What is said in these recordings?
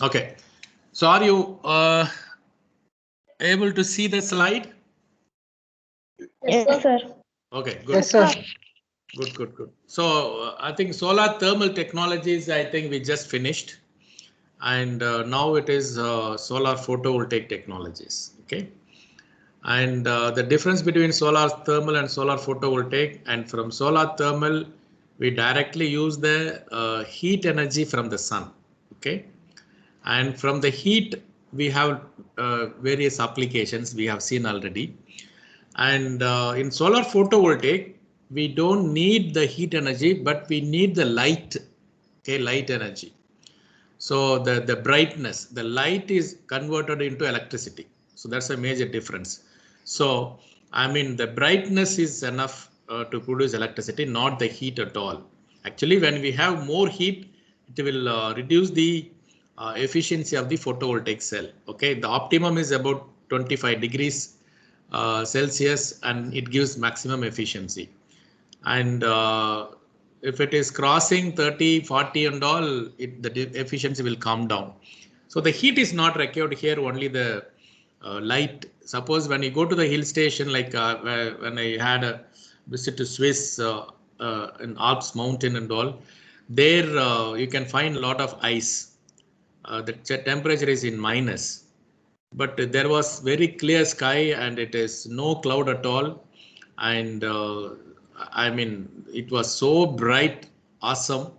Okay, so are you able to see the slide? Yes, sir. Okay, good. Yes, sir. Good. So I think solar thermal technologies, I think we just finished, and now it is solar photovoltaic technologies. Okay, and the difference between solar thermal and solar photovoltaic, and from solar thermal, we directly use the heat energy from the sun. Okay, and from the heat we have various applications we have seen already. And in solar photovoltaic, we don't need the heat energy, but we need the light, okay, light energy. So the brightness, the light is converted into electricity. So that's a major difference. So I mean, the brightness is enough to produce electricity, not the heat at all. Actually, when we have more heat, it will reduce the efficiency of the photovoltaic cell. Okay, the optimum is about 25 degrees Celsius, and it gives maximum efficiency. And if it is crossing 30, 40 and all, the efficiency will come down. So the heat is not required here, only the light. Suppose when you go to the hill station, like when I had a visit to Swiss in Alps mountain and all, there you can find a lot of ice. The temperature is in minus, but there was very clear sky and it is no cloud at all. And I mean, it was so bright, awesome,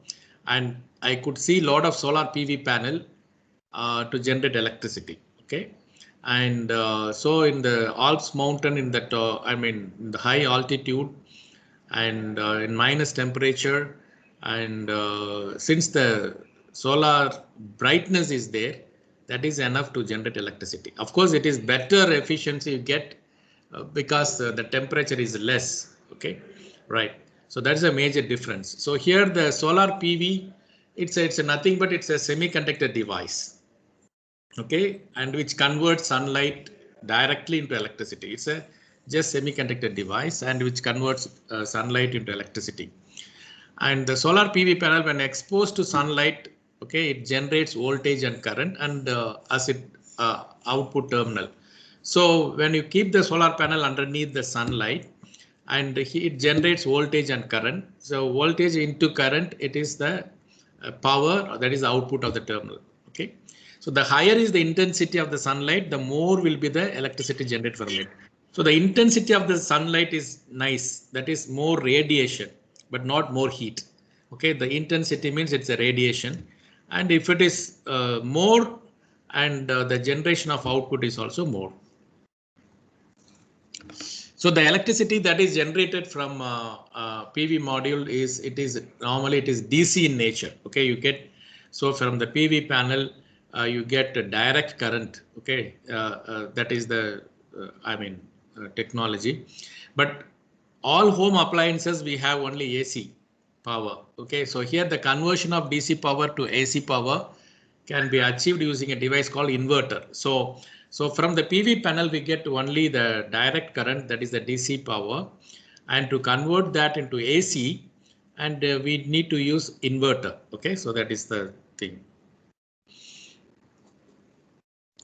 and I could see a lot of solar PV panel to generate electricity. Okay, and so in the Alps mountain, in that I mean, in the high altitude and in minus temperature, and since the solar brightness is there, that is enough to generate electricity. Of course, it is better efficiency you get because the temperature is less. Okay, right. So that's a major difference. So here the solar PV, it's nothing but it's a semiconductor device. Okay, and which converts sunlight directly into electricity. It's a just semiconductor device and which converts sunlight into electricity. And the solar PV panel, when exposed to sunlight, okay, it generates voltage and current, and as it output terminal. So when you keep the solar panel underneath the sunlight, and it generates voltage and current. So voltage into current, it is the power, that is the output of the terminal. Okay, so the higher is the intensity of the sunlight, the more will be the electricity generated from it. So the intensity of the sunlight is nice, that is more radiation, but not more heat. Okay, the intensity means it's a radiation, and if it is more, and the generation of output is also more. So the electricity that is generated from PV module is normally it is DC in nature. Okay, you get, so from the PV panel you get a direct current. Okay, that is the technology. But all home appliances we have only AC power. Okay, so here the conversion of DC power to AC power can be achieved using a device called inverter. So from the PV panel, we get only the direct current, that is the DC power, and to convert that into AC, and we need to use inverter. Okay, so that is the thing.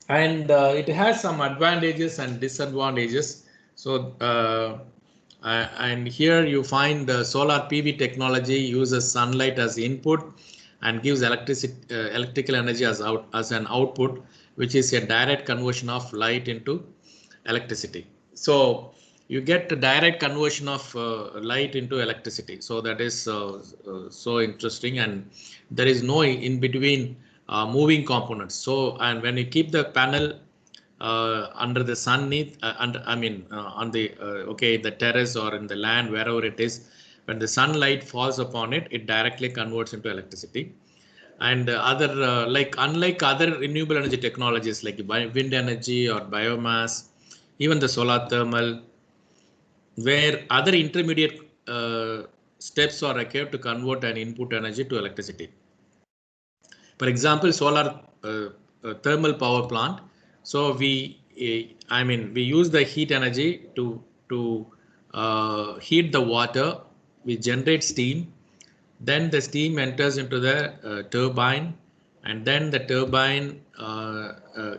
And it has some advantages and disadvantages. So and here you find the solar PV technology uses sunlight as input and gives electrical energy as an output, which is a direct conversion of light into electricity. So you get a direct conversion of light into electricity. So that is so interesting, and there is no in between moving components. So, and when you keep the panel under the sun, on the the terrace or in the land, wherever it is, when the sunlight falls upon it, it directly converts into electricity. And unlike other renewable energy technologies like wind energy or biomass, even the solar thermal, where other intermediate steps are required to convert an input energy to electricity. For example, solar thermal power plant. So we use the heat energy to heat the water. We generate steam. Then the steam enters into the turbine, and then the turbine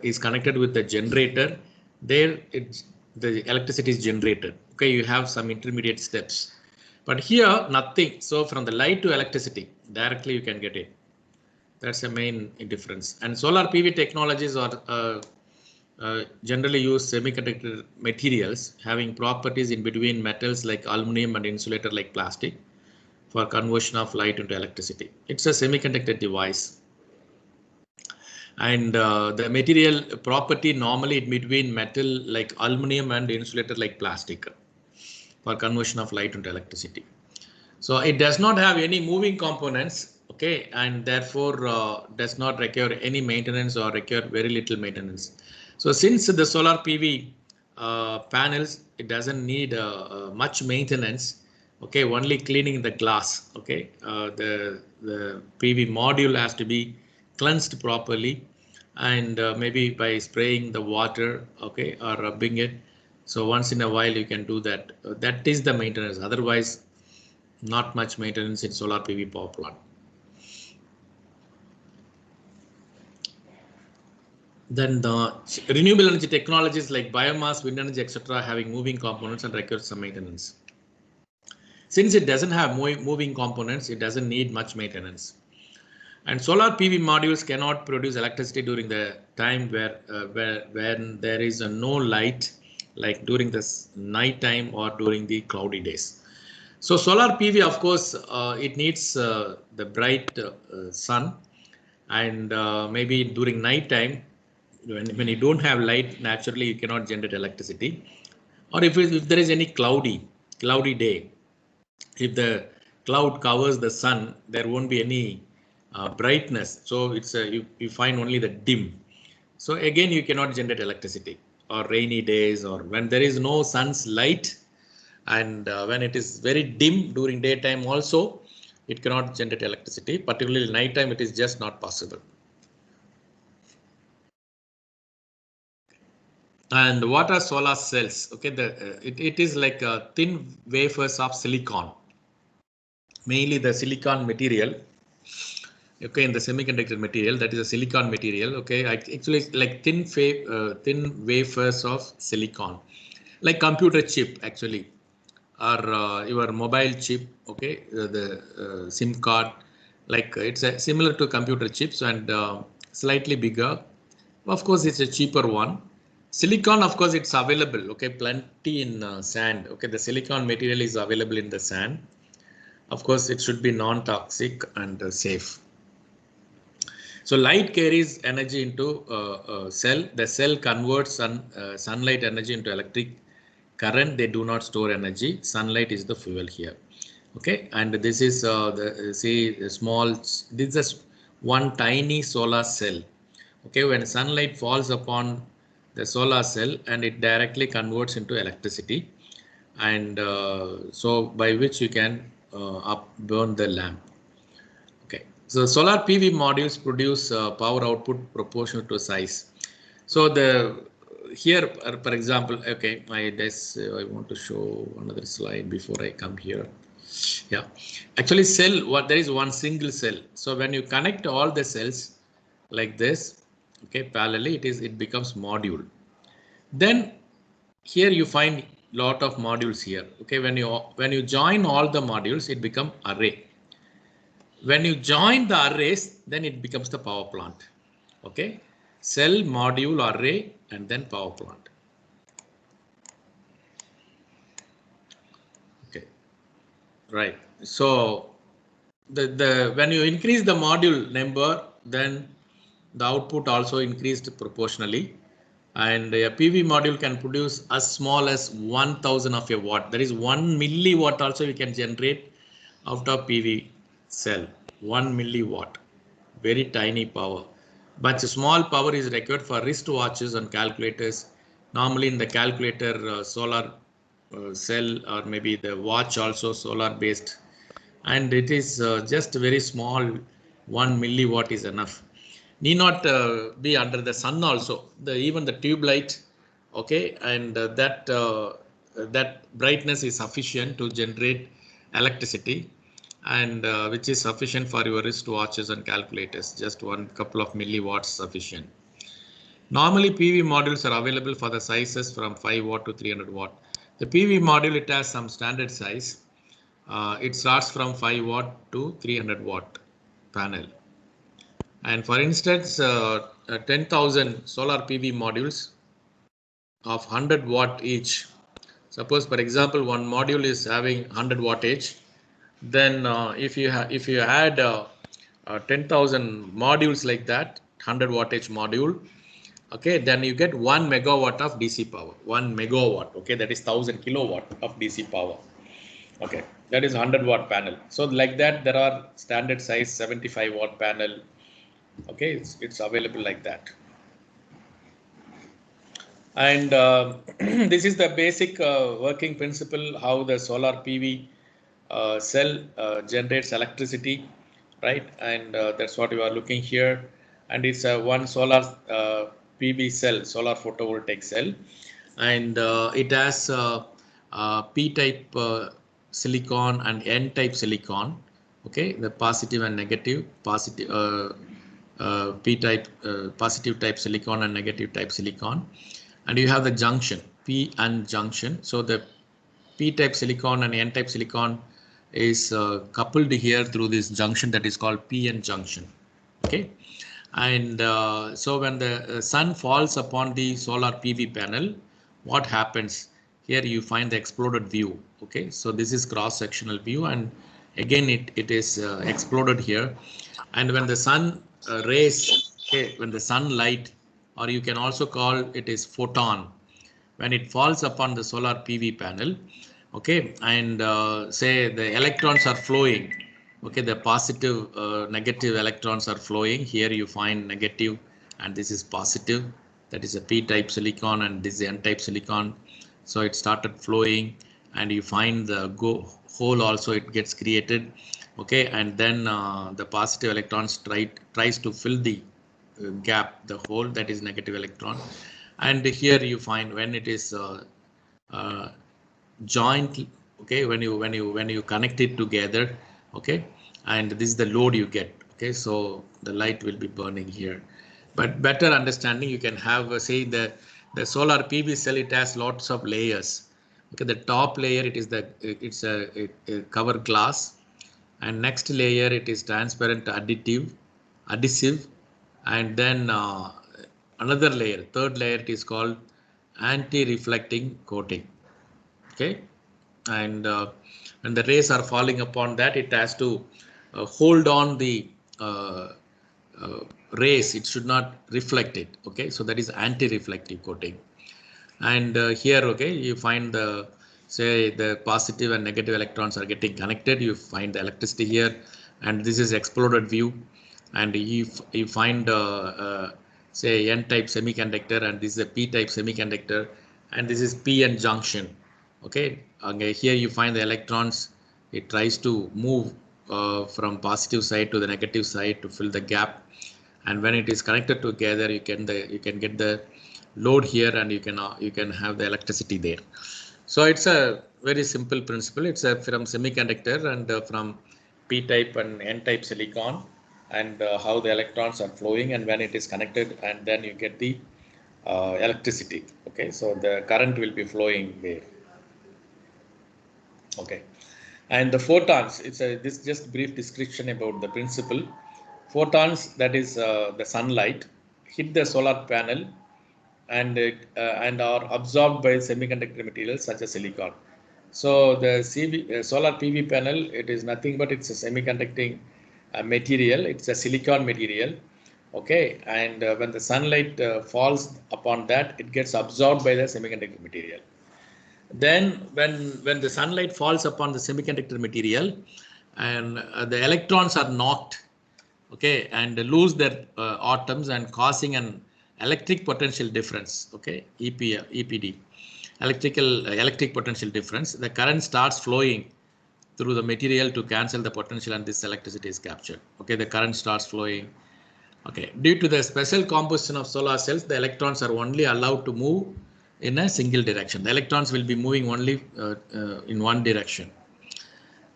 is connected with the generator. There the electricity is generated. Okay, you have some intermediate steps, but here nothing. So from the light to electricity directly you can get it. That's the main difference. And solar PV technologies are generally use semiconductor materials having properties in between metals like aluminum and insulator like plastic for conversion of light into electricity. It's a semiconductor device. And the material property normally in between metal like aluminum and insulator like plastic for conversion of light into electricity. So it does not have any moving components, okay, and therefore does not require any maintenance or require very little maintenance. So since the solar PV panels, it doesn't need much maintenance, okay, only cleaning the glass, okay, the PV module has to be cleansed properly, and maybe by spraying the water, okay, or rubbing it. So once in a while you can do that. That is the maintenance. Otherwise, not much maintenance in solar PV power plant. Then the renewable energy technologies like biomass, wind energy, etc., having moving components and require some maintenance. Since it doesn't have moving components, it doesn't need much maintenance. And solar PV modules cannot produce electricity during the time when there is no light, like during the night time or during the cloudy days. So solar PV, of course, it needs the bright sun, and maybe during night time, when you don't have light, naturally you cannot generate electricity. Or if there is any cloudy day, if the cloud covers the sun, there won't be any brightness. So it's you find only the dim. So again, you cannot generate electricity. Or rainy days, or when there is no sun's light, and when it is very dim during daytime also, it cannot generate electricity. Particularly nighttime, it is just not possible. And what are solar cells? Okay, it is like thin wafers of silicon, mainly the silicon material. Okay, in the semiconductor material, that is a silicon material. Okay, actually it's like thin wafers of silicon, like computer chip actually, or your mobile chip. Okay, the SIM card, like it's similar to computer chips, and slightly bigger. Of course, it's a cheaper one. Silicon, of course, it's available. Okay, plenty in sand. Okay, the silicon material is available in the sand. Of course, it should be non-toxic and safe. So light carries energy into cell. The cell converts sunlight energy into electric current. They do not store energy. Sunlight is the fuel here. Okay, and this is the small. This is one tiny solar cell. Okay, when sunlight falls upon the solar cell, and it directly converts into electricity, and so by which you can burn the lamp. Okay, so solar PV modules produce power output proportional to size. So here, for example, okay, I want to show another slide before I come here. Yeah, actually there is one single cell. So when you connect all the cells like this, okay, parallelly, it becomes module. Then here you find lot of modules here. Okay, when you join all the modules, it becomes array. When you join the arrays, then it becomes the power plant. Okay, cell, module, array, and then power plant. Okay, right. So when you increase the module number, then the output also increased proportionally. And a PV module can produce as small as 1000 of a watt. That is 1 milliwatt also you can generate out of PV cell. 1 milliwatt, very tiny power. But small power is required for wristwatches and calculators. Normally in the calculator, solar cell, or maybe the watch also solar based. And it is just very small, 1 milliwatt is enough. Need not be under the sun also. Even the tube light, okay, and that brightness is sufficient to generate electricity. and which is sufficient for your wristwatches and calculators. Just one couple of milliwatts sufficient. Normally PV modules are available for the sizes from 5 watt to 300 watt. The PV module, it has some standard size. It starts from 5 watt to 300 watt panel. And for instance, 10,000 solar PV modules of 100 watt each. Suppose, for example, one module is having 100 wattage. Then if you add 10,000 modules like that, 100 wattage module, okay, then you get 1 megawatt of DC power. 1 megawatt, okay, that is 1000 kilowatt of DC power. Okay, that is 100 watt panel. So like that, there are standard size 75 watt panel. Okay, it's available like that. And this is the basic working principle, how the solar PV cell generates electricity, right? And that's what you are looking here. And it's a one solar PV cell, solar photovoltaic cell, and it has P-type silicon and N-type silicon. Okay, the positive and negative, positive P-type positive type silicon and negative type silicon, and you have the junction P and junction. So the P-type silicon and N-type silicon is coupled here through this junction that is called PN junction. Okay, and so when the sun falls upon the solar PV panel, what happens? Here you find the exploded view. Okay, so this is cross-sectional view, and again it is exploded here. And when the sun rays, okay, when the sunlight, or you can also call it is photon, when it falls upon the solar PV panel, okay, and say the electrons are flowing, okay, the positive negative electrons are flowing. Here you find negative, and this is positive, that is a P-type silicon, and this is N-type silicon. So it started flowing, and you find the hole also, it gets created. Okay, and then the positive electrons tries to fill the gap, the hole, that is negative electron. And here you find when it is joint, okay, when you connect it together, okay, and this is the load you get. Okay, so the light will be burning here. But better understanding, you can have say the solar PV cell, it has lots of layers. Okay, the top layer, it's a cover glass, and next layer it is transparent adhesive, and then another layer, third layer, it is called anti-reflecting coating. Okay, and when the rays are falling upon that, it has to hold on the rays, it should not reflect it. Okay, so that is anti-reflective coating. And here, okay, you find the, say, the positive and negative electrons are getting connected, you find the electricity here, and this is exploded view. And you find say N-type semiconductor, and this is a P-type semiconductor, and this is PN junction. Okay, here you find the electrons, it tries to move from positive side to the negative side to fill the gap, and when it is connected together, you can get the load here, and you can have the electricity there. So it's a very simple principle. It's from semiconductor, and from P-type and N-type silicon, and how the electrons are flowing, and when it is connected, and then you get the electricity. Okay, so the current will be flowing there. Okay, and the photons, it's this just brief description about the principle. Photons, that is the sunlight, hit the solar panel, and are absorbed by semiconductor materials such as silicon. So the solar PV panel, it is nothing but it's a semiconducting material. It's a silicon material. Okay, and when the sunlight falls upon that, it gets absorbed by the semiconductor material. Then when the sunlight falls upon the semiconductor material, and the electrons are knocked, okay, and lose their atoms, and causing an electric potential difference. Okay, EPD, electric potential difference. The current starts flowing through the material to cancel the potential, and this electricity is captured. Okay, the current starts flowing. Okay, due to the special composition of solar cells, the electrons are only allowed to move in a single direction. The electrons will be moving only in one direction.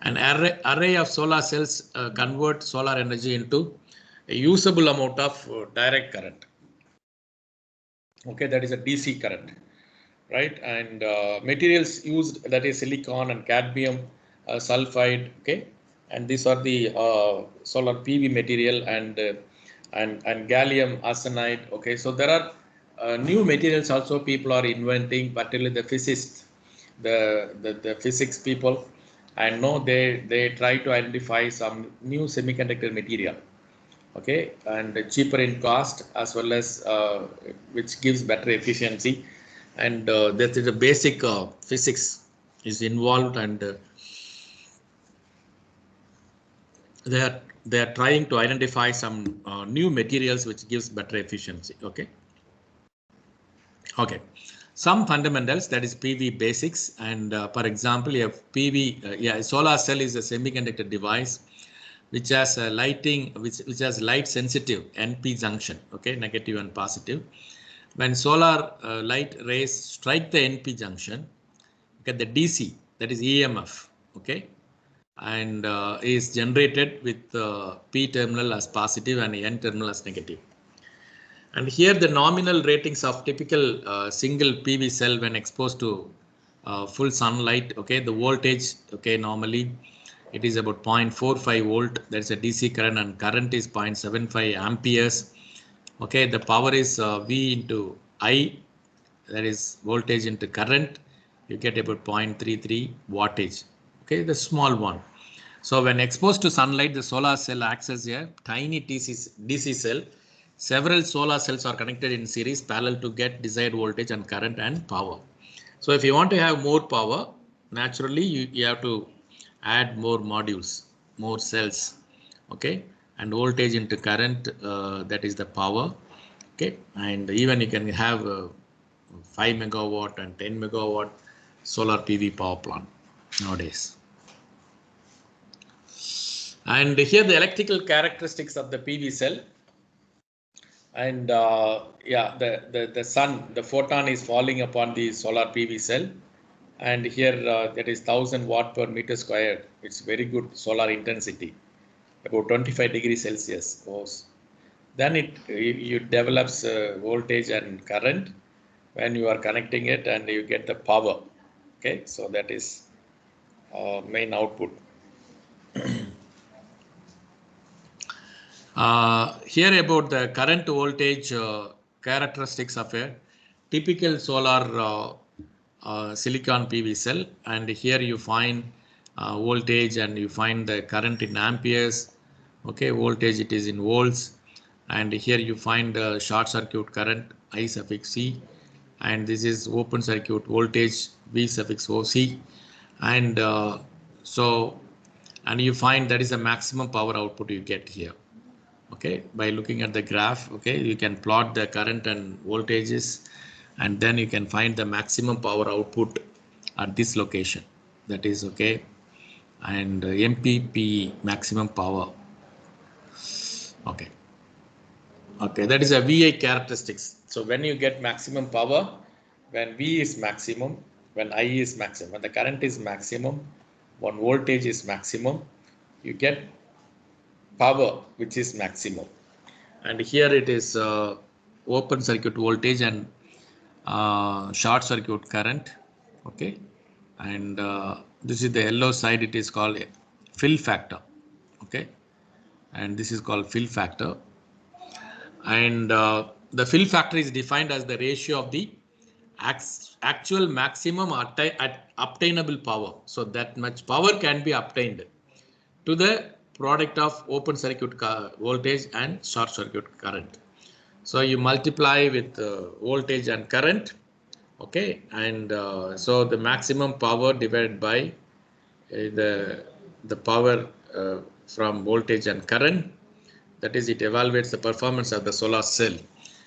An array of solar cells convert solar energy into a usable amount of direct current. Okay, that is a DC current, right? And materials used, that is silicon and cadmium sulfide. Okay, and these are the solar PV material, and gallium arsenide. Okay, so there are new materials also people are inventing, particularly the physicists, the physics people, and no, they try to identify some new semiconductor material. Okay, and cheaper in cost, as well as which gives better efficiency, and that is the basic physics is involved, and they are trying to identify some new materials which gives better efficiency. Okay, some fundamentals, that is PV basics, and for example, you have PV. Solar cell is a semiconductor device which has a which has light sensitive NP junction. Okay, negative and positive. When solar light rays strike the NP junction, okay, the DC, that is EMF, okay, and is generated with P terminal as positive and N terminal as negative. And here the nominal ratings of typical single PV cell when exposed to full sunlight, okay, the voltage, okay, normally it is about 0.45 volt, that's a DC current, and current is 0.75 amperes. Okay, the power is V into I, that is voltage into current, you get about 0.33 wattage. Okay, the small one. So when exposed to sunlight, the solar cell acts as a tiny DC cell. Several solar cells are connected in series parallel to get desired voltage and current and power. So if you want to have more power, naturally you have to add more modules, more cells, okay, and voltage into current, that is the power. Okay, and even you can have 5 megawatt and 10 megawatt solar PV power plant nowadays. And here the electrical characteristics of the PV cell. And the sun, the photon is falling upon the solar PV cell, and here that is 1000 watt per meter square. It's very good solar intensity, about 25 degrees Celsius. Then it develops voltage and current when you are connecting it, and you get the power. Okay, so that is main output. Here about the current voltage characteristics of a typical solar silicon PV cell, and here you find voltage, and you find the current in amperes. Okay, voltage it is in volts, and here you find the short circuit current I suffix C, and this is open circuit voltage V suffix OC, and and you find that is the maximum power output you get here. Okay, by looking at the graph, okay, you can plot the current and voltages, and then you can find the maximum power output at this location. That is okay, and MPP, maximum power. Okay, that is a VI characteristics. So when you get maximum power, when V is maximum, when I is maximum, when the current is maximum, when voltage is maximum, you get power which is maximum. And here it is open circuit voltage and short circuit current. Okay, and this is the yellow side, it is called fill factor. Okay, and this is called fill factor, and the fill factor is defined as the ratio of the actual maximum obtainable power. So that much power can be obtained to the product of open circuit voltage and short circuit current. So you multiply with voltage and current. Okay, and so the maximum power divided by the power from voltage and current, that is, it evaluates the performance of the solar cell.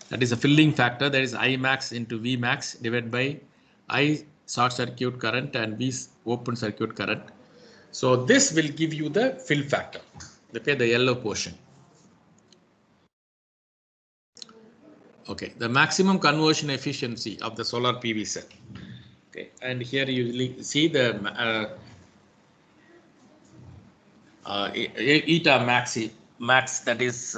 That is a filling factor, that is I max into V max divided by I short circuit current and V open circuit current. So this will give you the fill factor, okay, the yellow portion. Okay, the maximum conversion efficiency of the solar PV cell. Okay, and here you see the eta max, that is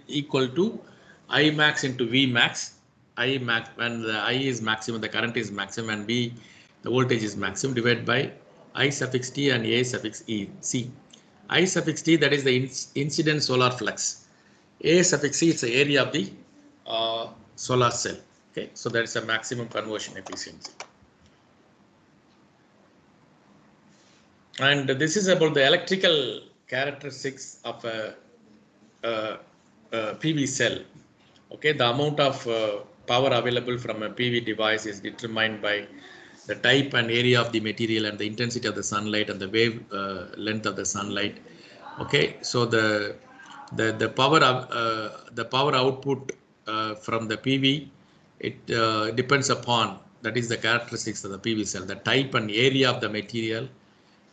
equal to I max into V max. I max, when the I is maximum, the current is maximum, and V, the voltage is maximum, divided by I suffix T and A suffix E. C. I suffix T, that is the incident solar flux. A suffix C, it's the area of the solar cell. Okay, so that is a maximum conversion efficiency. And this is about the electrical characteristics of a PV cell. Okay, the amount of power available from a PV device is determined by the type and area of the material and the intensity of the sunlight and the wave length of the sunlight. Okay, so the power output from the PV, it depends upon, that is the characteristics of the PV cell, the type and area of the material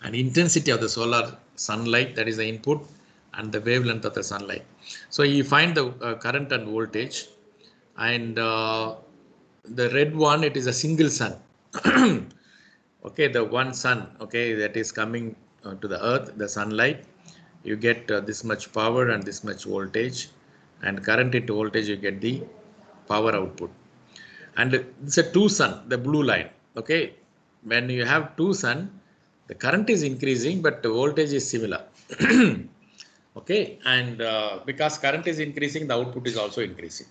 and intensity of the solar sunlight, that is the input, and the wavelength of the sunlight. So you find the current and voltage, and the red one, it is a single sun. Okay, the one sun, okay, that is coming to the earth, the sunlight, you get this much power and this much voltage, and current into voltage, you get the power output. And it's a two sun, the blue line. Okay, when you have two sun, the current is increasing, but the voltage is similar. Okay, and because current is increasing, the output is also increasing.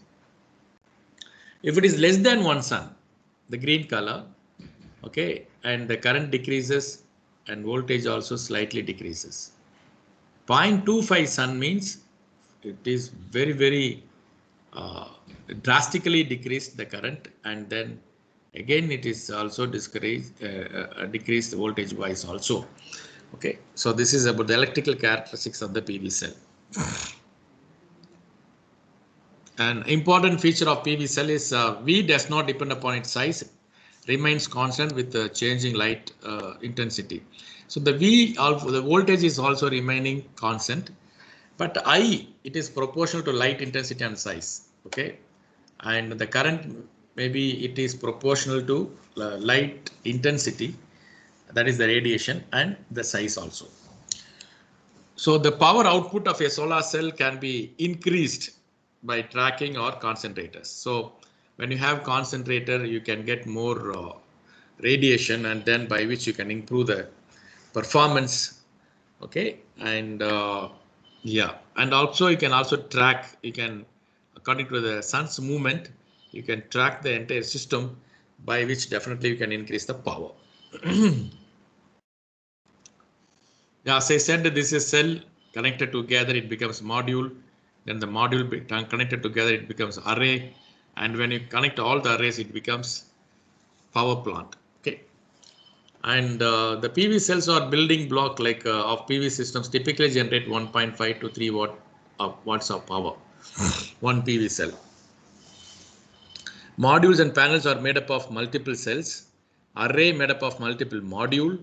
If it is less than one sun, the green color, okay, and the current decreases and voltage also slightly decreases. 0.25 sun means it is very, very drastically decreased the current, and then again it is also decreased voltage wise also. Okay, so this is about the electrical characteristics of the PV cell. An important feature of PV cell is V does not depend upon its size, remains constant with the changing light intensity. So the V, the voltage is also remaining constant, but I, it is proportional to light intensity and size. Okay, and the current, maybe it is proportional to light intensity, that is the radiation, and the size also. So the power output of a solar cell can be increased by tracking or concentrators. So when you have concentrator, you can get more radiation, and then by which you can improve the performance. Okay, and yeah, and also you can also track, you can, according to the sun's movement, you can track the entire system, by which definitely you can increase the power. Yeah, as I said, this is cell connected together, it becomes module. Then the module connected together, it becomes array. And when you connect all the arrays, it becomes power plant. Okay. And the PV cells are building block like of PV systems typically generate 1.5 to 3 watts of power. One PV cell. Modules and panels are made up of multiple cells. Array made up of multiple module.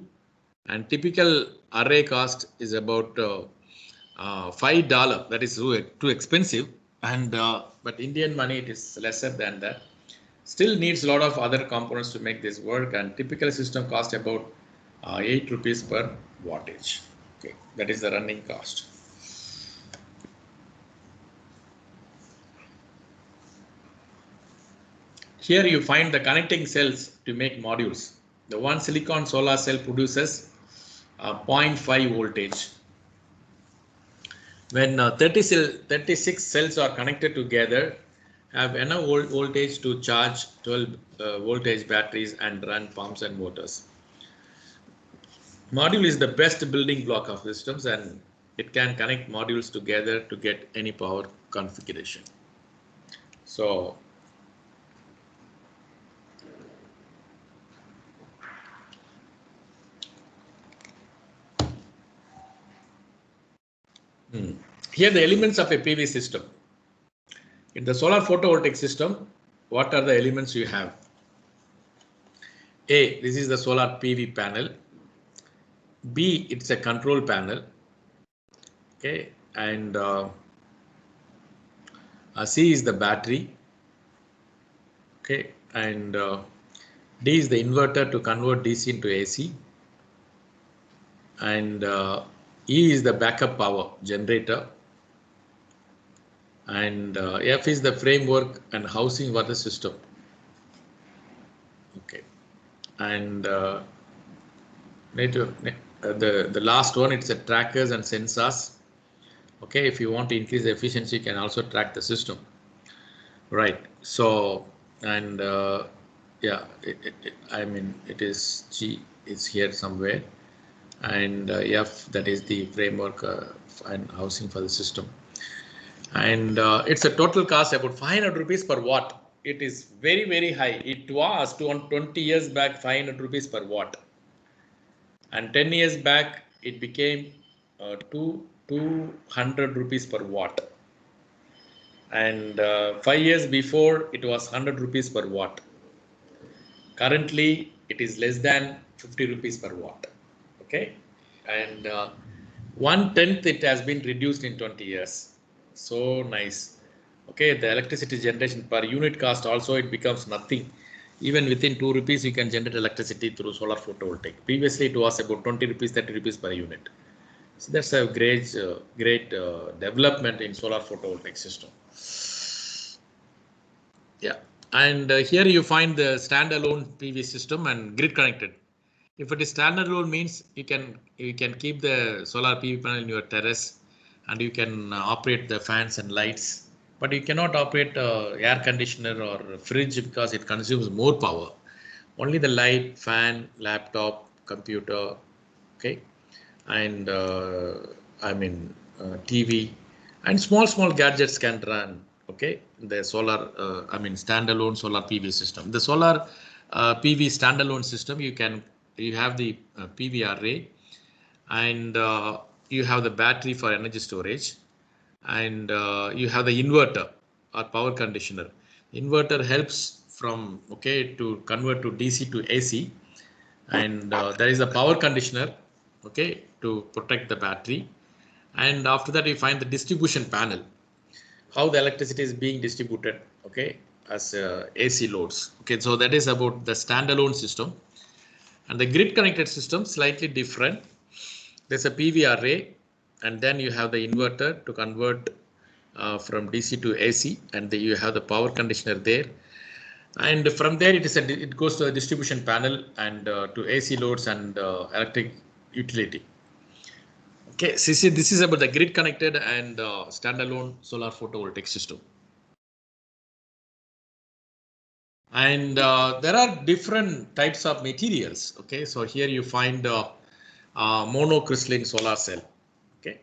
And typical array cost is about $5. That is too expensive, and but Indian money, it is lesser than that. Still needs a lot of other components to make this work, and typical system cost about 8 rupees per wattage. Okay, that is the running cost. Here you find the connecting cells to make modules. The one silicon solar cell produces 0.5 voltage. When 36 cells are connected together, have enough voltage to charge 12 voltage batteries and run pumps and motors. Module is the best building block of systems, and it can connect modules together to get any power configuration. So here the elements of a PV system. In the solar photovoltaic system, what are the elements you have? A, this is the solar PV panel. B, it's a control panel. Okay, and C is the battery. Okay, and D is the inverter to convert DC into AC. And E is the backup power generator, and F is the framework and housing for the system. Okay, and the last one, it's the trackers and sensors. Okay, if you want to increase the efficiency, you can also track the system, right? So, and yeah, I mean, it is G is here somewhere, and F, that is the framework and housing for the system. And it's a total cost about 500 rupees per watt. It is very, very high. It was 20 years back 500 rupees per watt, and 10 years back it became 200 rupees per watt, and 5 years before it was 100 rupees per watt. Currently it is less than 50 rupees per watt. Okay, and 1/10 it has been reduced in 20 years. So nice. Okay, the electricity generation per unit cost also, it becomes nothing. Even within 2 rupees you can generate electricity through solar photovoltaic. Previously it was about 20 rupees, 30 rupees per unit. So that's a great development in solar photovoltaic system. Yeah, and here you find the standalone PV system and grid connected. If it is standalone, means you can keep the solar PV panel in your terrace, and you can operate the fans and lights, but you cannot operate air conditioner or fridge because it consumes more power. Only the light, fan, laptop, computer, okay, and TV, and small gadgets can run. Okay, the solar standalone solar PV system. The solar PV standalone system, you have the PV array, and you have the battery for energy storage, and you have the inverter or power conditioner. Inverter helps to convert to DC to AC, and there is a power conditioner, okay, to protect the battery. And after that you find the distribution panel, how the electricity is being distributed, okay, as AC loads. Okay, so that is about the standalone system. And the grid connected system, slightly different. There's a PV array, and then you have the inverter to convert from DC to AC, and then you have the power conditioner there. And from there it goes to a distribution panel and to AC loads and electric utility. Okay, so see, this is about the grid connected and standalone solar photovoltaic system. And there are different types of materials. Okay, so here you find monocrystalline solar cell, okay,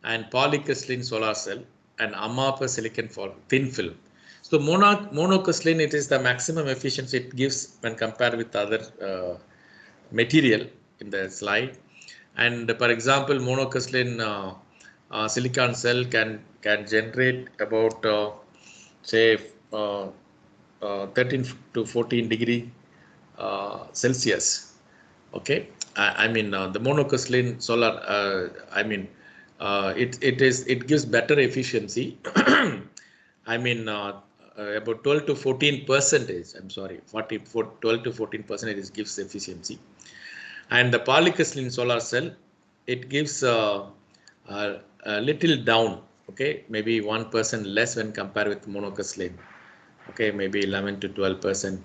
and polycrystalline solar cell, and amorphous silicon for thin film. So monocrystalline, it is the maximum efficiency it gives when compared with other material in the slide. And for example, monocrystalline silicon cell can generate about say 13 to 14 degree Celsius. Okay, the monocrystalline solar. It gives better efficiency. About 12 to 14%. I'm sorry, 12 to 14% gives efficiency. And the polycrystalline solar cell, it gives a little down. Okay, maybe 1% less when compared with monocrystalline. Okay, maybe 11 to 12%,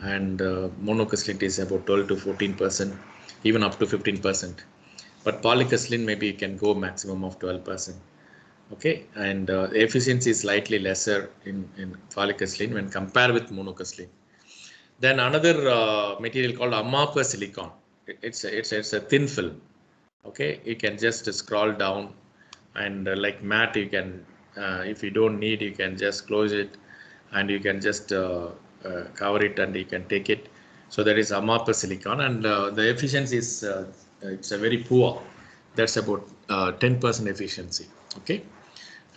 and monocrystalline is about 12 to 14%, even up to 15%. But polycrystalline, maybe you can go maximum of 12%. Okay, and efficiency is slightly lesser in polycrystalline when compared with monocrystalline. Then another material called amorphous silicon. It's a thin film. Okay, you can just scroll down, and like matte, you can if you don't need, you can just close it, and you can just cover it, and you can take it. So that is amorphous silicon, and the efficiency is it's a very poor. That's about 10% efficiency. Okay,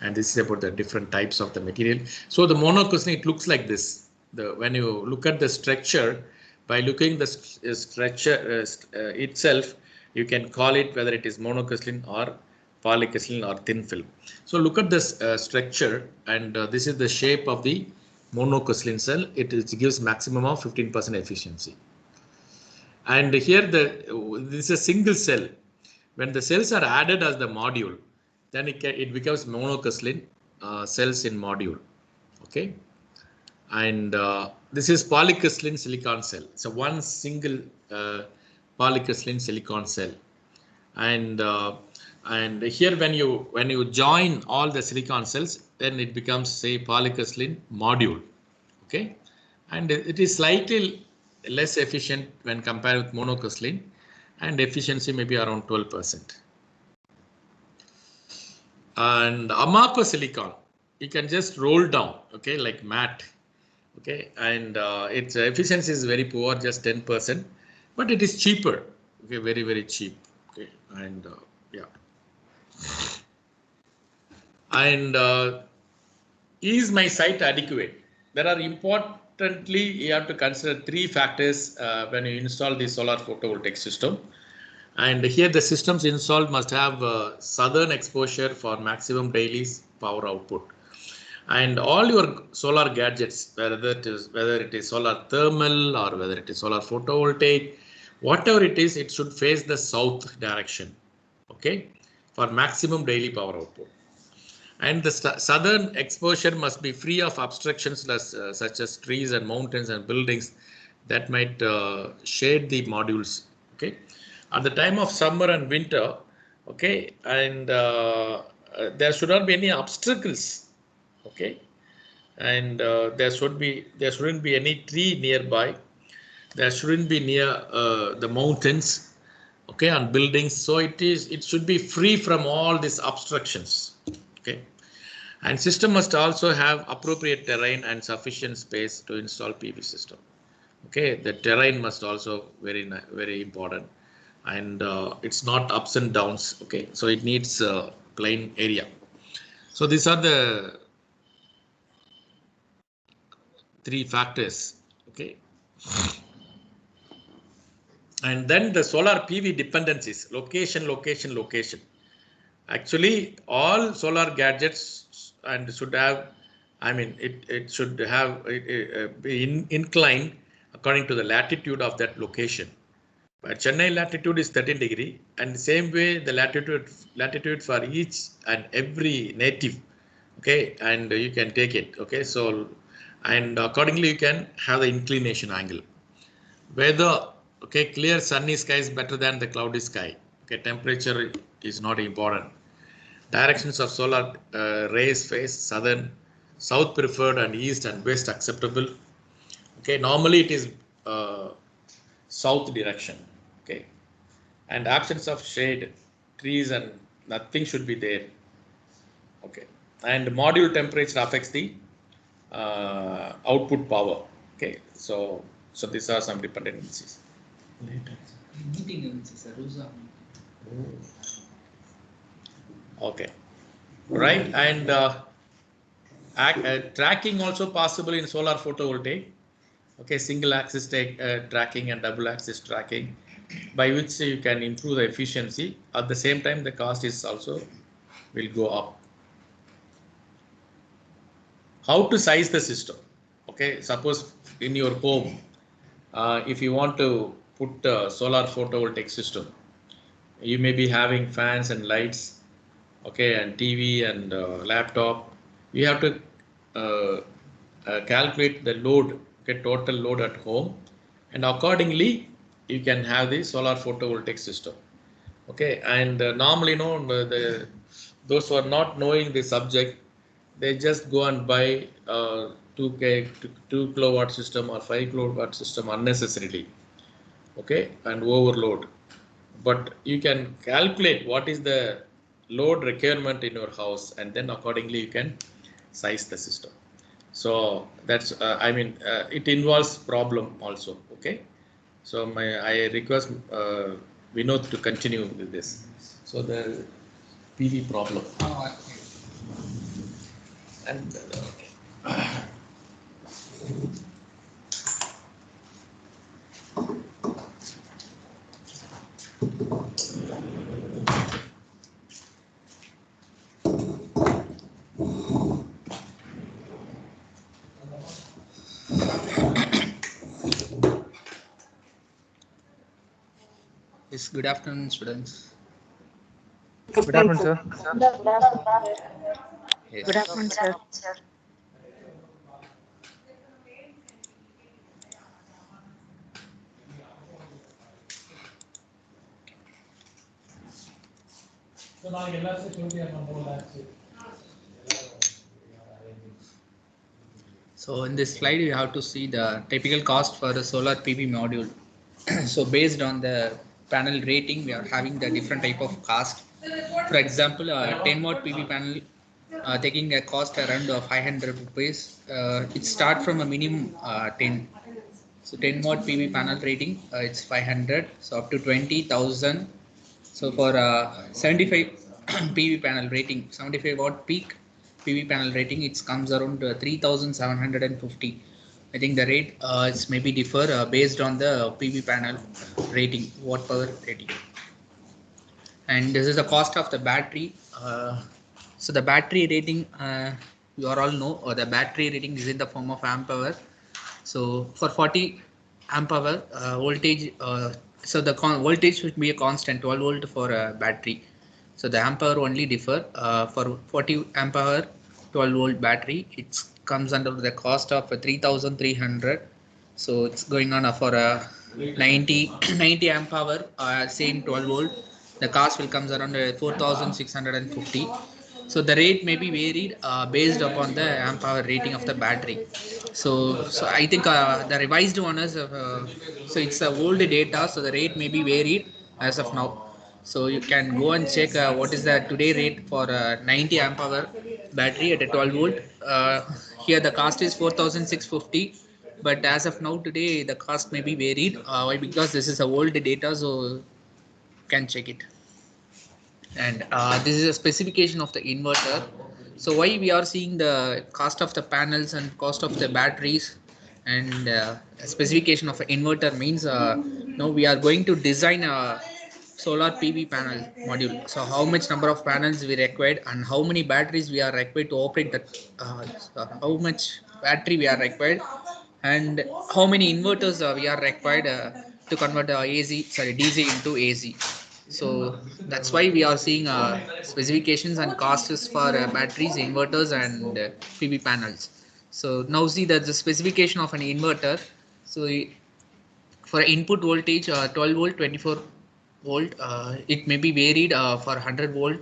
and this is about the different types of the material. So the monocrystalline, it looks like this. When you look at the structure, by looking the structure itself, you can call it whether it is monocrystalline or polycrystalline or thin film. So look at this structure, and this is the shape of the monocrystalline cell. It gives maximum of 15% efficiency. And here this is a single cell. When the cells are added as the module, then it becomes monocrystalline cells in module. Okay, and this is polycrystalline silicon cell. So one single polycrystalline silicon cell, and here when you join all the silicon cells, then it becomes say polycrystalline module. Okay, and it is slightly less efficient when compared with monocrystalline, and efficiency may be around 12%. And amorphous silicon, you can just roll down, okay, like mat. Okay, and its efficiency is very poor, just 10%, but it is cheaper. Okay, very, very cheap. Okay, and yeah. And is my site adequate? There are importantly, you have to consider three factors when you install the solar photovoltaic system. And here the systems installed must have southern exposure for maximum daily power output. And all your solar gadgets, whether it is solar thermal or whether it is solar photovoltaic, whatever it is, it should face the south direction. Okay, for maximum daily power output. And the southern exposure must be free of obstructions such as trees and mountains and buildings that might shade the modules. Okay, at the time of summer and winter, okay, and there should not be any obstacles. Okay, and there shouldn't be any tree nearby. There shouldn't be near the mountains, okay, and buildings. So it should be free from all these obstructions. Okay, and system must also have appropriate terrain and sufficient space to install PV system. Okay, the terrain must also very important, and it's not ups and downs. Okay, so it needs plain area. So these are the three factors. Okay, and then the solar PV dependencies: location, location, location. Actually, all solar gadgets and should have, I mean, it should have be inclined according to the latitude of that location. But Chennai latitude is 13 degree, and the same way the latitude for each and every native. Okay, and you can take it. Okay, so and accordingly you can have the inclination angle. Weather, okay, clear sunny sky is better than the cloudy sky. Okay, temperature is not important. Directions of solar rays face south preferred, and east and west acceptable. Okay, normally it is south direction. Okay, and absence of shade, trees and nothing should be there. Okay, and module temperature affects the output power. Okay, so these are some dependencies. Okay, right, and tracking also possible in solar photovoltaic. Okay, single axis tracking and double axis tracking, by which you can improve the efficiency. At the same time, the cost is also will go up. How to size the system? Okay, suppose in your home, if you want to put a solar photovoltaic system, you may be having fans and lights, okay, and TV and laptop. You have to calculate the load, okay, total load at home, and accordingly you can have the solar photovoltaic system. Okay, and normally, those who are not knowing the subject, they just go and buy 2 kilowatt system or 5 kilowatt system unnecessarily. Okay, and overload. But you can calculate what is the load requirement in your house, and then accordingly you can size the system. So that's it involves problem also. Okay, so I request Vinod to continue with this. So the PV problem. And Yes, good afternoon, students. Good afternoon, sir. Yes. Good afternoon, sir. So in this slide, you have to see the typical cost for the solar PV module. So based on the panel rating, we are having the different type of cost. For example, a 10 watt PV panel taking a cost around 500 rupees. It start from a minimum 10. So 10 watt PV panel rating, it's 500. So up to 20,000. So for 75 PV panel rating, 75 watt peak PV panel rating, it comes around 3,750. I think the rate is maybe differ based on the PV panel rating, watt power rating. And this is the cost of the battery. So the battery rating, you all know, or the battery rating is in the form of amp hour. So for 40 amp hour voltage, so the voltage should be a constant 12 volt for a battery. So the amp hour only differ for 40 amp hour 12 volt battery. It comes under the cost of 3,300. So it's going on for a 90 amp hour same 12 volt. The cost will comes around 4,650. So the rate may be varied based upon the amp hour rating of the battery. So I think the revised one is so it's the old data, so the rate may be varied as of now. So you can go and check what is the today rate for 90 amp hour battery at a 12 volt. Here the cost is 4,650, but as of now today the cost may be varied. Why? Because this is a old data, so you can check it. And this is a specification of the inverter. So why we are seeing the cost of the panels and cost of the batteries, and a specification of an inverter means now we are going to design a solar PV panel module. So how much number of panels we required and how many batteries we are required to operate that, so how much battery we are required, and how many inverters we are required to convert DC into AC. So that's why we are seeing specifications and costs for batteries, inverters, and PV panels. So now see that the specification of an inverter. So for input voltage 12 volt, 24 volt, it may be varied for 100 volt,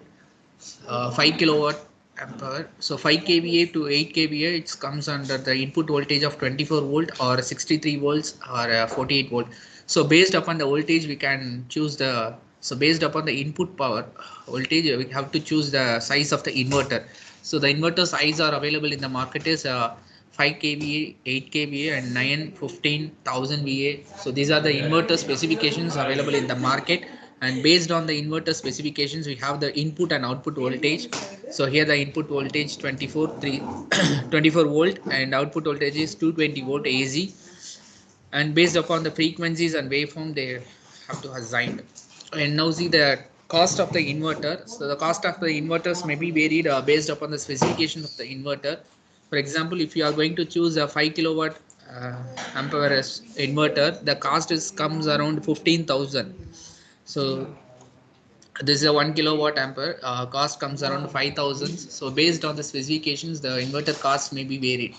5 kilowatt ampere. So 5 kVA to 8 kVA, it comes under the input voltage of 24 volt or 63 volts or 48 volt. So based upon the voltage we can choose the, so based upon the input power voltage we have to choose the size of the inverter. So the inverter size are available in the market is 5 kVA, 8 kVA, and 9 15,000 VA. So these are the inverter specifications available in the market, and based on the inverter specifications we have the input and output voltage. So here the input voltage 24 volt, and output voltage is 220 volt AC, and based upon the frequencies and waveform they have to assign. And now see the cost of the inverter. So the cost of the inverters may be varied based upon the specifications of the inverter. For example, if you are going to choose a 5 kilowatt ampere inverter, the cost is comes around 15,000. So this is a 1 kilowatt ampere, cost comes around 5,000. So based on the specifications the inverter cost may be varied.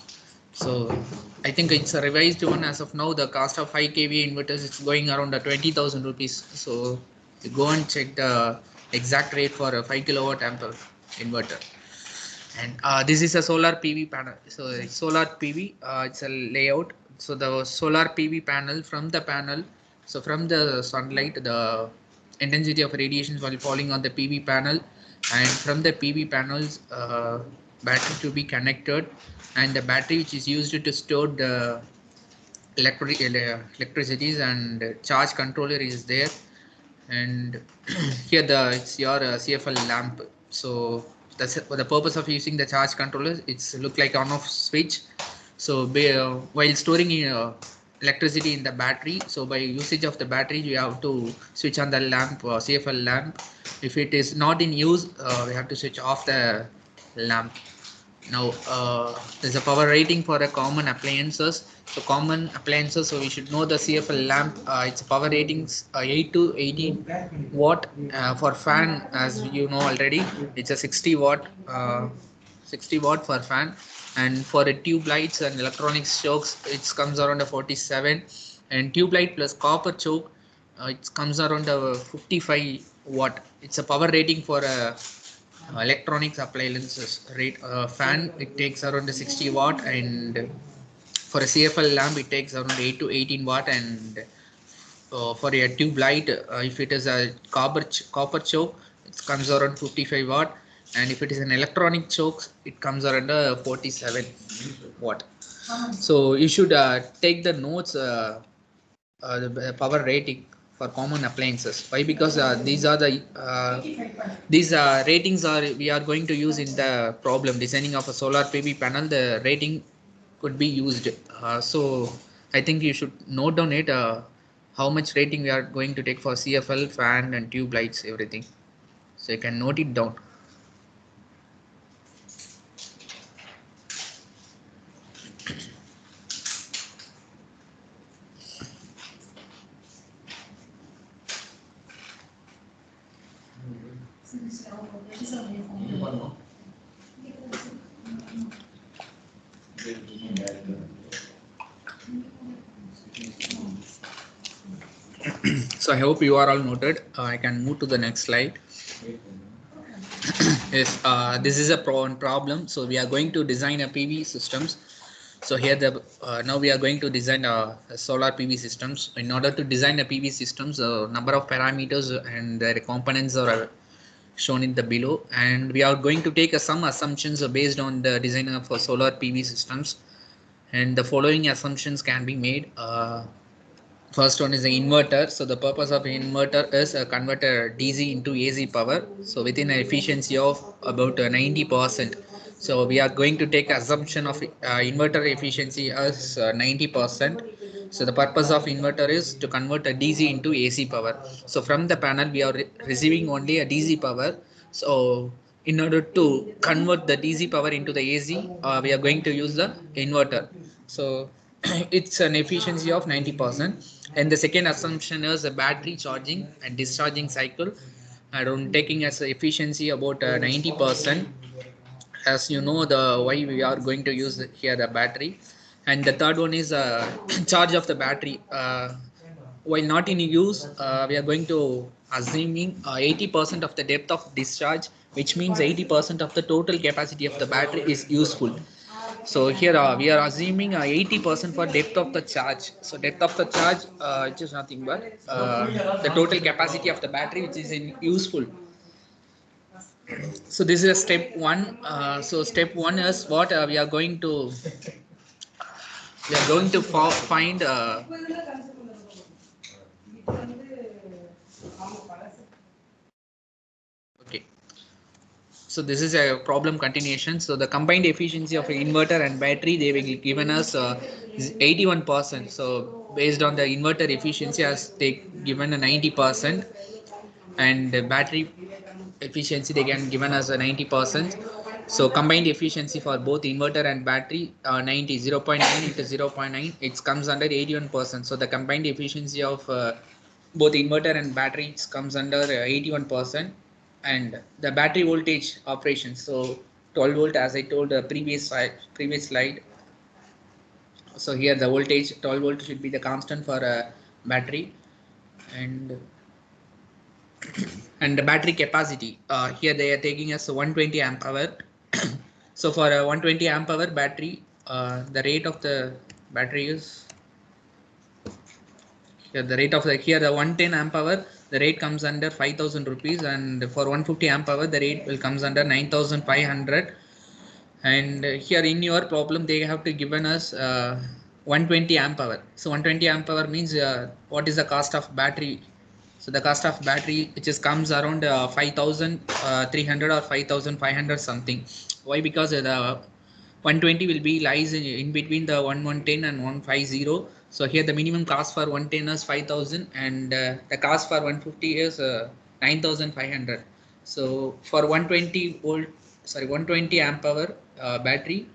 So I think it's a revised one as of now. The cost of 5 kVA inverters is going around 20,000 rupees. So you go and check the exact rate for a 5 kilowatt ampere inverter. And this is a solar PV panel. So solar PV, it's a layout. So the solar PV panel, from the panel, so from the sunlight the intensity of radiations while falling on the PV panel, and from the PV panels battery to be connected, and the battery which is used to store the electricities, and charge controller is there. And here it's your CFL lamp. So that's for the purpose of using the charge controller. It's look like on off switch. So while storing electricity in the battery, so by usage of the battery you have to switch on the lamp, CFL lamp. If it is not in use, we have to switch off the lamp. Now there's a power rating for a common appliances. So common appliances, so we should know the CFL lamp. Its power ratings 8 to 18 watt. For fan, as you know already, it's a 60 watt. 60 watt for fan, and for a tube lights and electronics chokes, it comes around a 47, and tube light plus copper choke, it comes around a 55 watt. It's a power rating for a electronics appliances. Rate fan, it takes around 60 watt, and for a CFL lamp it takes around 8 to 18 watt, and for a tube light, if it is a copper choke, it comes around 55 watt, and if it is an electronic choke, it comes around 47 watt. So you should take the notes, the power rating for common appliances. Why? Because these ratings are we are going to use in the problem designing of a solar PV panel. The rating could be used. So I think you should note down it, how much rating we are going to take for CFL, fan, and tube lights, everything. So you can note it down. So I hope you are all noted. I can move to the next slide. Yes, this is a problem. So we are going to design a PV systems. So here now we are going to design a solar PV systems. In order to design a PV systems, number of parameters and their components are shown in the below, and we are going to take some assumptions based on the design of solar PV systems, and the following assumptions can be made. First one is the inverter. So the purpose of inverter is convert DC into AC power. So within an efficiency of about 90%. So we are going to take assumption of inverter efficiency as 90%. So the purpose of inverter is to convert a DC into AC power. So from the panel we are receiving only a DC power. So in order to convert the DC power into the AC, we are going to use the inverter. So it's an efficiency of 90%. And the second assumption is a battery charging and discharging cycle, around taking as a efficiency about 90%. As you know, the why we are going to use here the battery. And the third one is charge of the battery. While not in use, we are going to assuming 80% of the depth of discharge, which means 80% of the total capacity of the battery is useful. So here we are assuming 80% for depth of the charge. So depth of the charge, it is nothing but the total capacity of the battery, which is in useful. So this is a step one. So step one is what we are going to find. Okay. So this is a problem continuation. So the combined efficiency of inverter and battery, they will given us 81%. So based on the inverter efficiency, as they given a 90%, and the battery efficiency they can given us a 90%. So combined efficiency for both inverter and battery 90, 0.9 into 0.9, it comes under 81%. So the combined efficiency of both inverter and battery comes under 81%. And the battery voltage operation, so 12 volt, as I told the previous slide. So here the voltage 12 volt should be the constant for a battery. And the battery capacity, here they are taking us 120 amp hour. So for a 120 amp hour battery, the rate of the battery is here. The rate of the here the 110 amp hour, the rate comes under 5,000 rupees, and for 150 amp hour the rate will comes under 9,500. And here in your problem they have to given us 120 amp hour. So 120 amp hour means what is the cost of battery. So the cost of battery, which is comes around 5,300 or 5,500 something. Why? Because the 120 will be lies in between the 1110 and 150. So here the minimum cost for 110 is 5,000, and the cost for 150 is 9,500. So for 120 volt sorry 120 amp hour battery.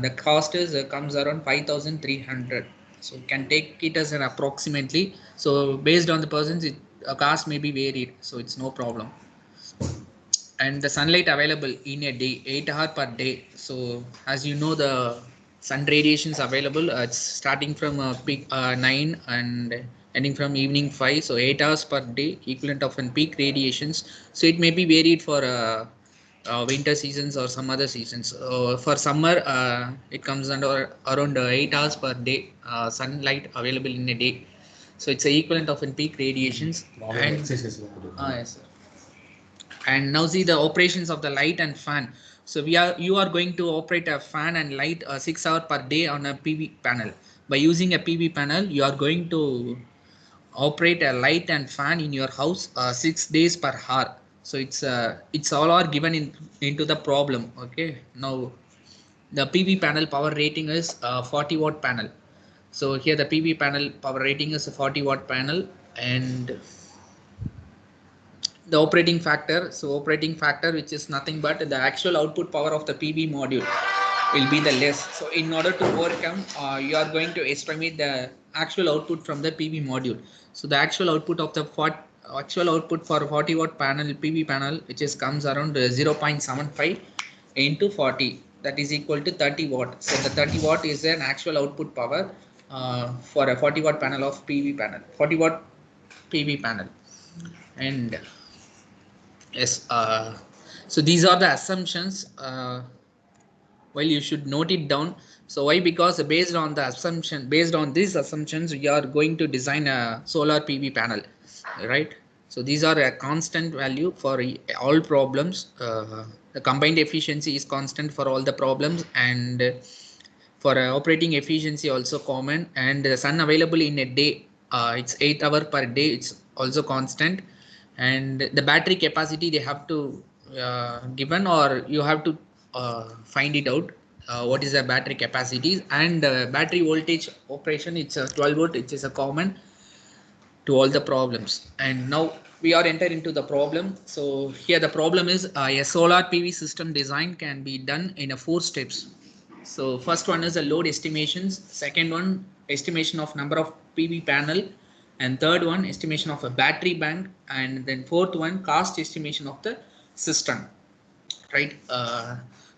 The cost is comes around 5,300. So you can take it as an approximately. So based on the persons, cost may be varied. So it's no problem. And the sunlight available in a day, 8 hours per day. So as you know, the sun radiations available, it's starting from peak 9 and ending from evening 5. So 8 hours per day equivalent of an peak radiations. So it may be varied for winter seasons or some other seasons. For summer, it comes under around 8 hours per day sunlight available in a day. So it's a equivalent of an peak radiations. And yes, sir. And now see the operations of the light and fan. So you are going to operate a fan and light 6 hours per day on a PV panel. By using a PV panel, you are going to operate a light and fan in your house 6 days per hour. So it's all are given into the problem. Okay, now the PV panel power rating is 40 watt panel. So here the PV panel power rating is a 40 watt panel. And the operating factor, so operating factor, which is nothing but the actual output power of the PV module will be the less. So in order to overcome, you are going to estimate the actual output from the PV module. So the actual output of the actual output for 40 watt panel PV panel, which is comes around 0.75 into 40, that is equal to 30 watt. So the 30 watt is an actual output power for a 40 watt panel of PV panel, 40 watt PV panel. And yes, so these are the assumptions. Well, you should note it down. So why? Because based on the assumption, based on these assumptions, we are going to design a solar PV panel, right? So these are a constant value for all problems. The combined efficiency is constant for all the problems, and for operating efficiency also common. And the sun available in a day, it's 8 hours per day. It's also constant. And the battery capacity they have to given, or you have to find it out what is the battery capacity. And battery voltage operation, it's a 12 volt, which is a common to all the problems. And now we are enter into the problem. So here the problem is a solar PV system design can be done in a 4 steps. So first one is a load estimations, second one estimation of number of PV panel, and third one estimation of a battery bank, and then fourth one cost estimation of the system, right?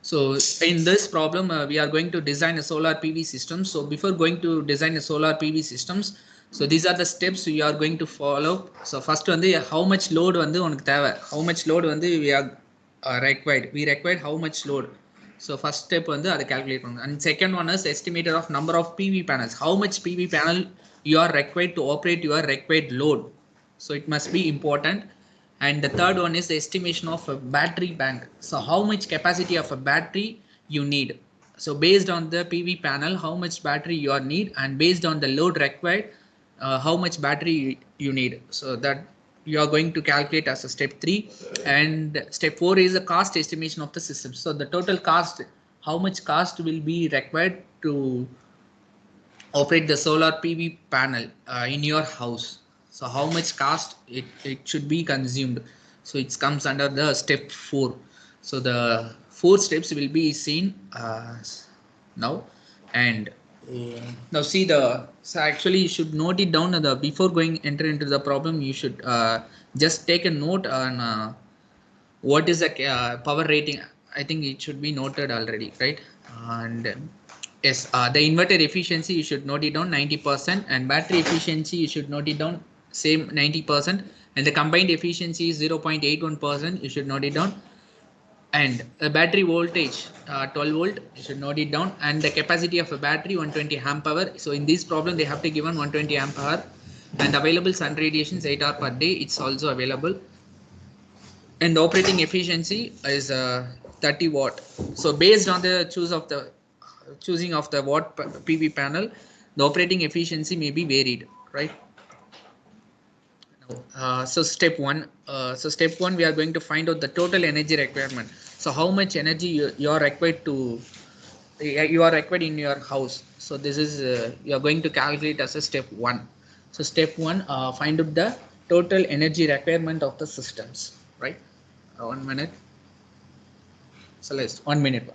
So in this problem, we are going to design a solar PV system. So before going to design a solar PV systems, so these are the steps we are going to follow. So first வந்து how much load வந்து உனக்கு தேவை, how much load வந்து we are required, we required how much load. So first step வந்து அதை calculate பண்ணுங்க. And second one is estimated of number of PV panels, how much PV panel you are required to operate your required load. So it must be important. And the third one is the estimation of a battery bank. So how much capacity of a battery you need. So based on the PV panel, how much battery you are need, and based on the load required, how much battery you need. So that you are going to calculate as a step 3. And step 4 is the cost estimation of the system. So the total cost, how much cost will be required to operate the solar PV panel in your house. So how much cost it should be consumed. So it comes under the step 4. So the 4 steps will be seen now. And now see the, so actually you should note it down. The before going enter into the problem, you should just take a note on what is the power rating. I think it should be noted already, right? And yes, the inverter efficiency you should note it down 90%, and battery efficiency you should note it down same 90%, and the combined efficiency is 0.81%, you should note it down. And a battery voltage 12 volt, you should note it down. And the capacity of a battery 120 amp hour. So in this problem they have to given 120 amp hour, and available sun radiations 8 hours per day, it's also available. And the operating efficiency is 30 watt. So based on the choosing of the watt PV panel, the operating efficiency may be varied, right? So step 1, we are going to find out the total energy requirement. So how much energy you are required to you are required in your house. So this is you are going to calculate as a step 1. So step 1, find out the total energy requirement of the systems, right? 1 minute. Celeste, 1 minute.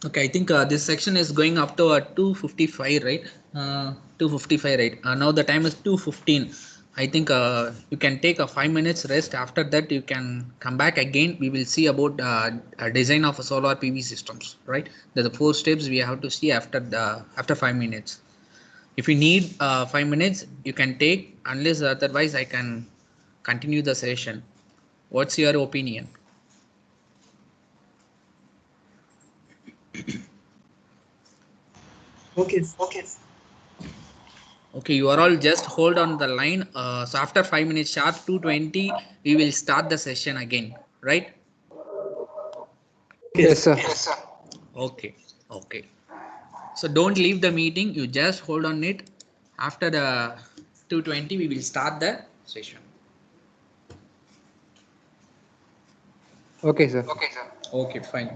Okay, I think this section is going up to 2:55, right? 2:55, right? Now the time is 2:15. I think you can take a 5 minutes rest. After that, you can come back again. We will see about a design of a solar PV systems, right? There are the 4 steps we have to see after 5 minutes. If you need 5 minutes, you can take. Unless otherwise, I can continue the session. What's your opinion? Okay. Okay, you are all just hold on the line. So after 5 minutes sharp, 2:20, we will start the session again, right? Yes, sir. Okay, okay. So don't leave the meeting. You just hold on it. After the 2:20, we will start the session. Okay, sir. Okay, fine.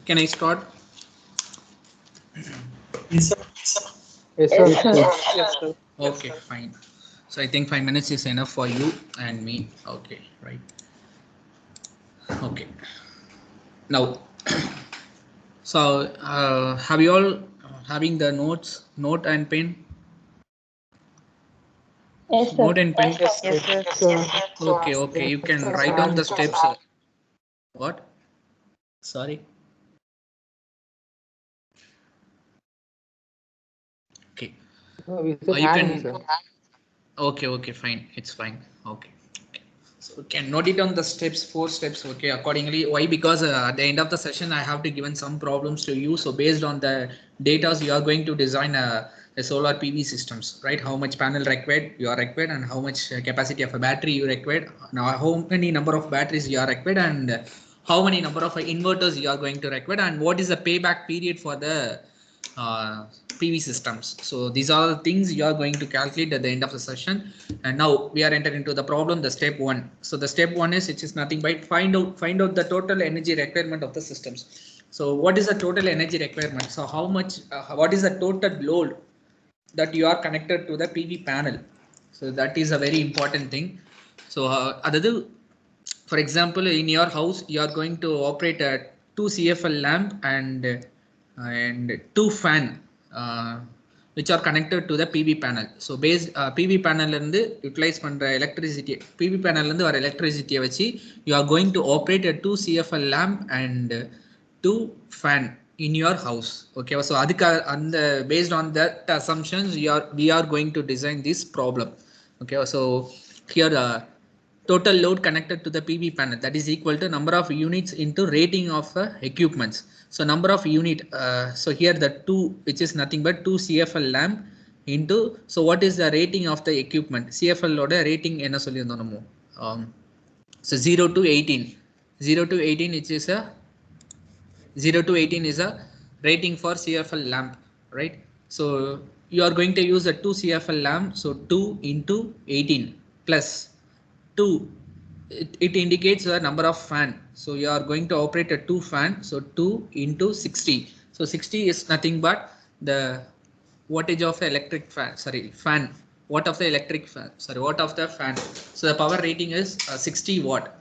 Can I start? Yes, sir. Yes, sir. Yes, sir. Okay, fine. So I think 5 minutes is enough for you and me. Okay, right. Okay. Now, so have you all having the note and pen? Yes, sir. Note and pen. Yes, sir. Yes, sir. Okay, okay. You can write down the steps. What? Sorry. Okay. We said You hang, can. sir. Okay, okay, fine. It's fine. Okay. So we can note it on the steps, 4 steps. Okay, accordingly. Why? Because at the end of the session, I have to given some problems to you. So based on the data, you are going to design a solar PV systems, right? How much panel required you are required, and how much capacity of a battery you required. Now, how many number of batteries you are required, and how many number of inverters you are going to require, and what is the payback period for the PV systems. So these are the things you are going to calculate at the end of the session. And now we are entering into the problem, the step 1. So the step 1 is, it is nothing but find out the total energy requirement of the systems. So what is the total energy requirement? So how much, what is the total load that you are connected to the PV panel? So that is a very important thing. So for example, in your house, you are going to operate a 2 CFL lamp and 2 fan, which are connected to the PV panel. So PV panel இருந்து utilize பண்ற electricity, PV panel இருந்து வர electricity வச்சு you are going to operate a 2 CFL lamp and 2 fan in your house. Okay, so அதுக்கு அந்த based on that assumptions we are going to design this problem. Okay, so here total load connected to the PV panel, that is equal to number of units into rating of equipments. So number of unit, so here the 2, which is nothing but 2 CFL lamp into, so what is the rating of the equipment? CFL oda rating enna sollirundom namo, so 0 to 18, 0 to 18, it is a 0 to 18 is a rating for CFL lamp, right? So you are going to use a 2 CFL lamp, so 2 into 18 plus 2, it indicates the number of fan. So you are going to operate a 2 fan, so 2 into 60. So 60 is nothing but the wattage of the electric fan, sorry, fan, watt of the electric fan, sorry, watt of the fan. So the power rating is 60 watt,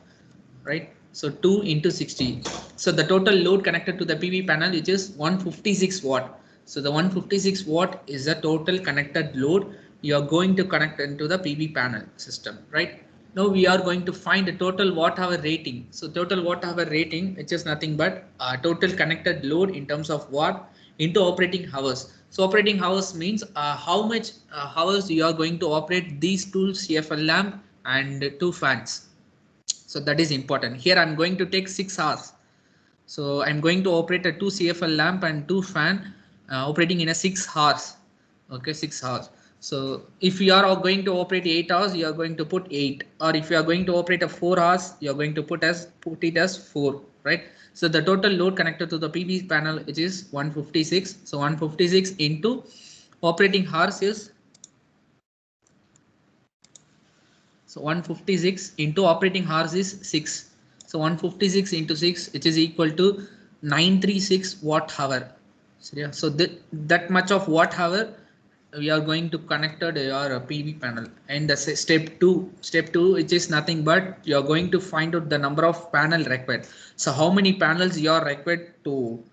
right? So 2 into 60. So the total load connected to the PV panel, which is 156 watt. So the 156 watt is the total connected load you are going to connect into the PV panel system, right? Now we are going to find the total watt hour rating. So total watt hour rating, which is nothing but total connected load in terms of watt into operating hours. So operating hours means how much hours you are going to operate these 2 CFL lamp and 2 fans. So that is important. Here I'm going to take 6 hours. So I'm going to operate a 2 CFL lamp and 2 fan operating in a 6 hours. Okay, 6 hours. So if you are going to operate 8 hours, you are going to put 8, or if you are going to operate a 4 hours, you are going to put it as 4, right? So the total load connected to the PV panel, which is 156. So 156 into operating hours is, so 156 into operating hours is 6. So 156 into 6, which is equal to 936 watt hour. So that much of watt hour we are going to connected your PV panel. And the step 2, which is nothing but you are going to find out the number of panel required. So how many panels you are required to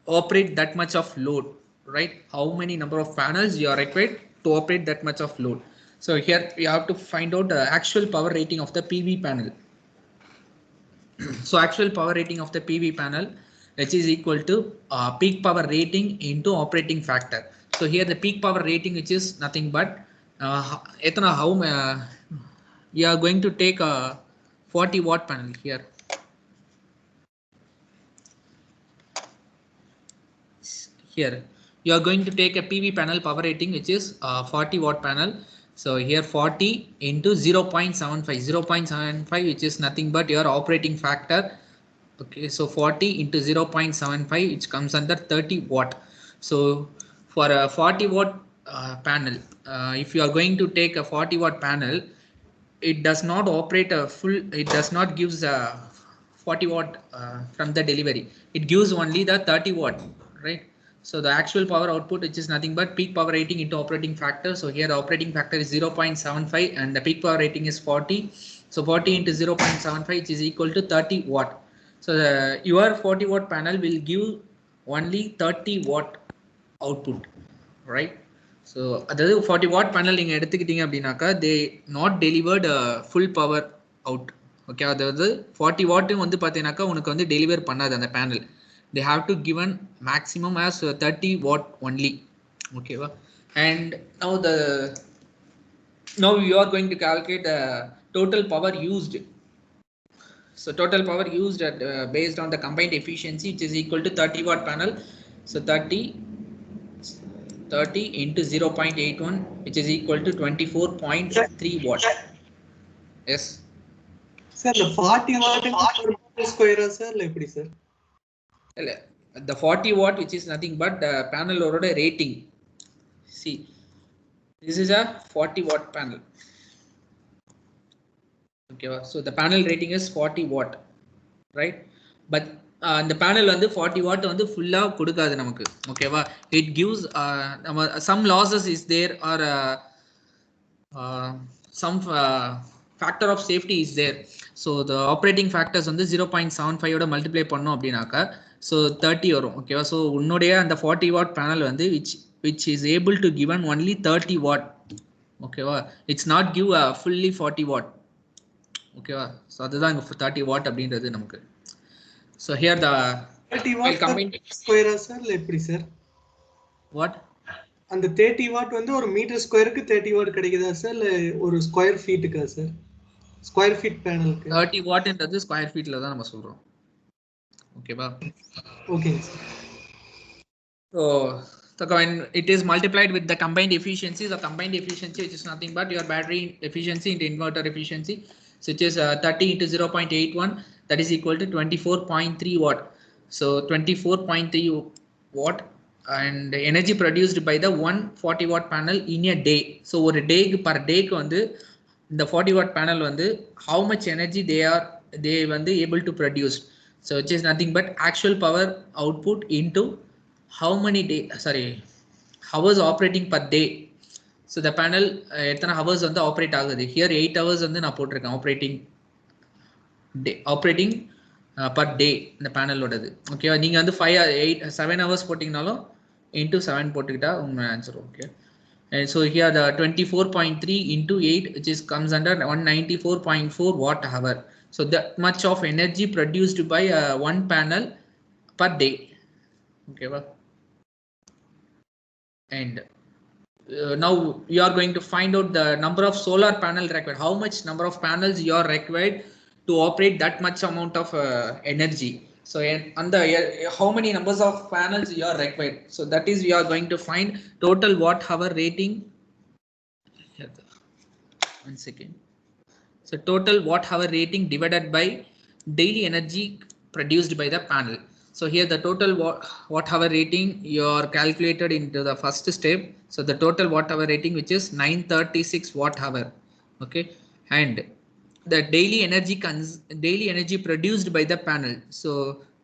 operate that much of load, right? How many number of panels you are required to operate that much of load. So here we have to find out the actual power rating of the PV panel. So actual power rating of the PV panel, which is equal to peak power rating into operating factor. So here the peak power rating, which is nothing but how you are going to take a 40 watt panel here. Here you are going to take a PV panel power rating, which is 40 watt panel. So here 40 into 0.75, which is nothing but your operating factor. Okay, so 40 into 0.75, which comes under 30 watt. So for a 40 watt panel, if you are going to take a 40 watt panel, it does not operate a full, it does not gives a 40 watt from the delivery. It gives only the 30 watt, right? So the actual power output, which is nothing but peak power rating into operating factor. So here the operating factor is 0.75 and the peak power rating is 40. So 40 into 0.75, which is equal to 30 watt. So your 40 watt panel will give only 30 watt output, right? So அதாவது 40 watt panel நீங்க எடுத்துக்கிட்டீங்க அப்படின்னாக்கா they not delivered full power out. Okay, அதாவது 40 watt வந்து பார்த்தீங்கன்னாக்கா உனக்கு வந்து deliver பண்ணாது அந்த panel. They have to given maximum as 30 watt only. ஓகேவா? And now you are going to calculate the total power used. So total power used at based on the combined efficiency, which is equal to 30 watt panel. So 30 into 0.81, which is equal to 24.3 watt. Yes. Sir, the 40 watt per meter square, sir, like sir. The 40 watt, which is nothing but the panel or rating. See, this is a 40 watt panel. Okay, so the panel rating is 40 watt, right? But the panel வந்து 40 watt வந்து full கொடுக்காது நமக்கு. ஓகேவா? It gives some losses is there or some factor of safety is there. So the operating factors வந்து 0.75 ஓட multiply பண்ணோம் அப்படின்னாக்கா so 30 வரும். ஓகேவா? So உன்னுடைய அந்த 40 watt panel வந்து which is able to given only 30 watt. ஓகேவா? It's not give fully 40 watt. ஓகேவா? So அதுதான் இங்க 30 watt அப்படின்றது நமக்கு. So here the 30 watt square sir, எப்படி sir? What? அந்த 30 watt வந்து ஒரு மீட்டர் ஸ்கொயருக்கு 30 watt கிடைக்குதா சார், இல்ல ஒரு ஸ்கொயர் ஃபீட்டுக்கா சார்? ஸ்கொயர் ஃபீட் பேனலுக்கு 30 watt என்றது ஸ்கொயர் ஃபீட்ல தான் நம்ம சொல்றோம். ஓகேவா? ஓகேங்க sir. So when it is multiplied with the combined efficiency, the combined efficiency, which is nothing but your battery efficiency into inverter efficiency, so which is 30 into 0.81, that is equal to 24.3 watt. So 24.3 watt and energy produced by the 140 watt panel in a day. So ஒரு டேக்கு per டேக்கு வந்து இந்த 40 watt panel வந்து how much energy they வந்து able to produce. So which is nothing but actual power output into how many hours operating per day. So the panel எத்தனை hours வந்து operate ஆகுது. Here 8 hours வந்து நான் போட்டிருக்கேன் operating per day இந்த பேனலோடது. ஓகேவா? நீங்க வந்து 7 hours போட்டீங்கனாலும் into 7 போட்டுக்கிட்டா உங்க answer. Okay, and so here the 24.3 into 8, which is comes under 194.4 watt hour. So that much of energy produced by one panel per day. Okay, and now you are going to find out the number of solar panel required. How much number of panels you are required to operate that much amount of energy. So on the how many numbers of panels you are required. So that is we are going to find total watt hour rating. 1 second. So total watt hour rating divided by daily energy produced by the panel. So here the total watt hour rating you are calculated into the first step. So the total watt hour rating, which is 936 watt hour. Okay, and the daily energy produced by the panel. So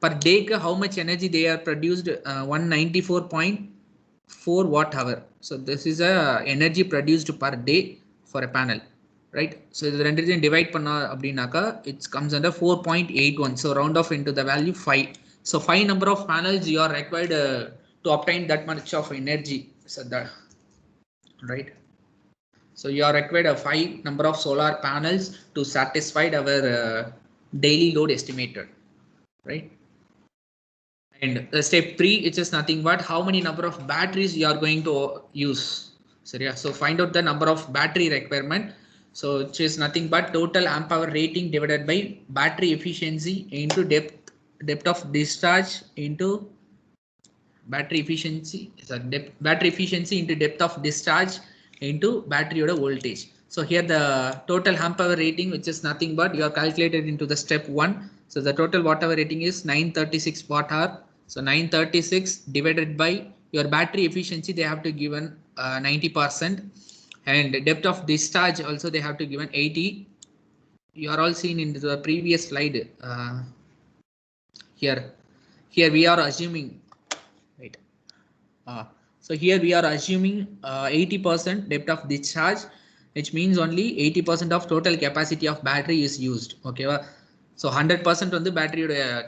per day how much energy they are produced, 194.4 watt hour. So this is a energy produced per day for a panel, right? So the ரெண்டையும் divide பண்ணா அப்படினாக்கா it comes under 4.81. So round off into the value 5. So 5 number of panels you are required to obtain that much of energy. So that, right? So you are required a 5 number of solar panels to satisfy our daily load estimated, right? And step 3, which is nothing but how many number of batteries you are going to use. So yeah, so find out the number of battery requirement. So which is nothing but total amp hour rating divided by battery efficiency into depth of discharge into battery efficiency. Battery efficiency into depth of discharge into battery or voltage. So here the total amp hour rating, which is nothing but you are calculated into the step 1. So the total watt hour rating is 936 watt hour. So 936 divided by your battery efficiency, they have to given 90%, and depth of discharge also they have to given 80. You are all seen in the previous slide. here we are assuming, right? So here we are assuming 80% depth of discharge, which means only 80% of total capacity of battery is used. Okay, so 100% on the battery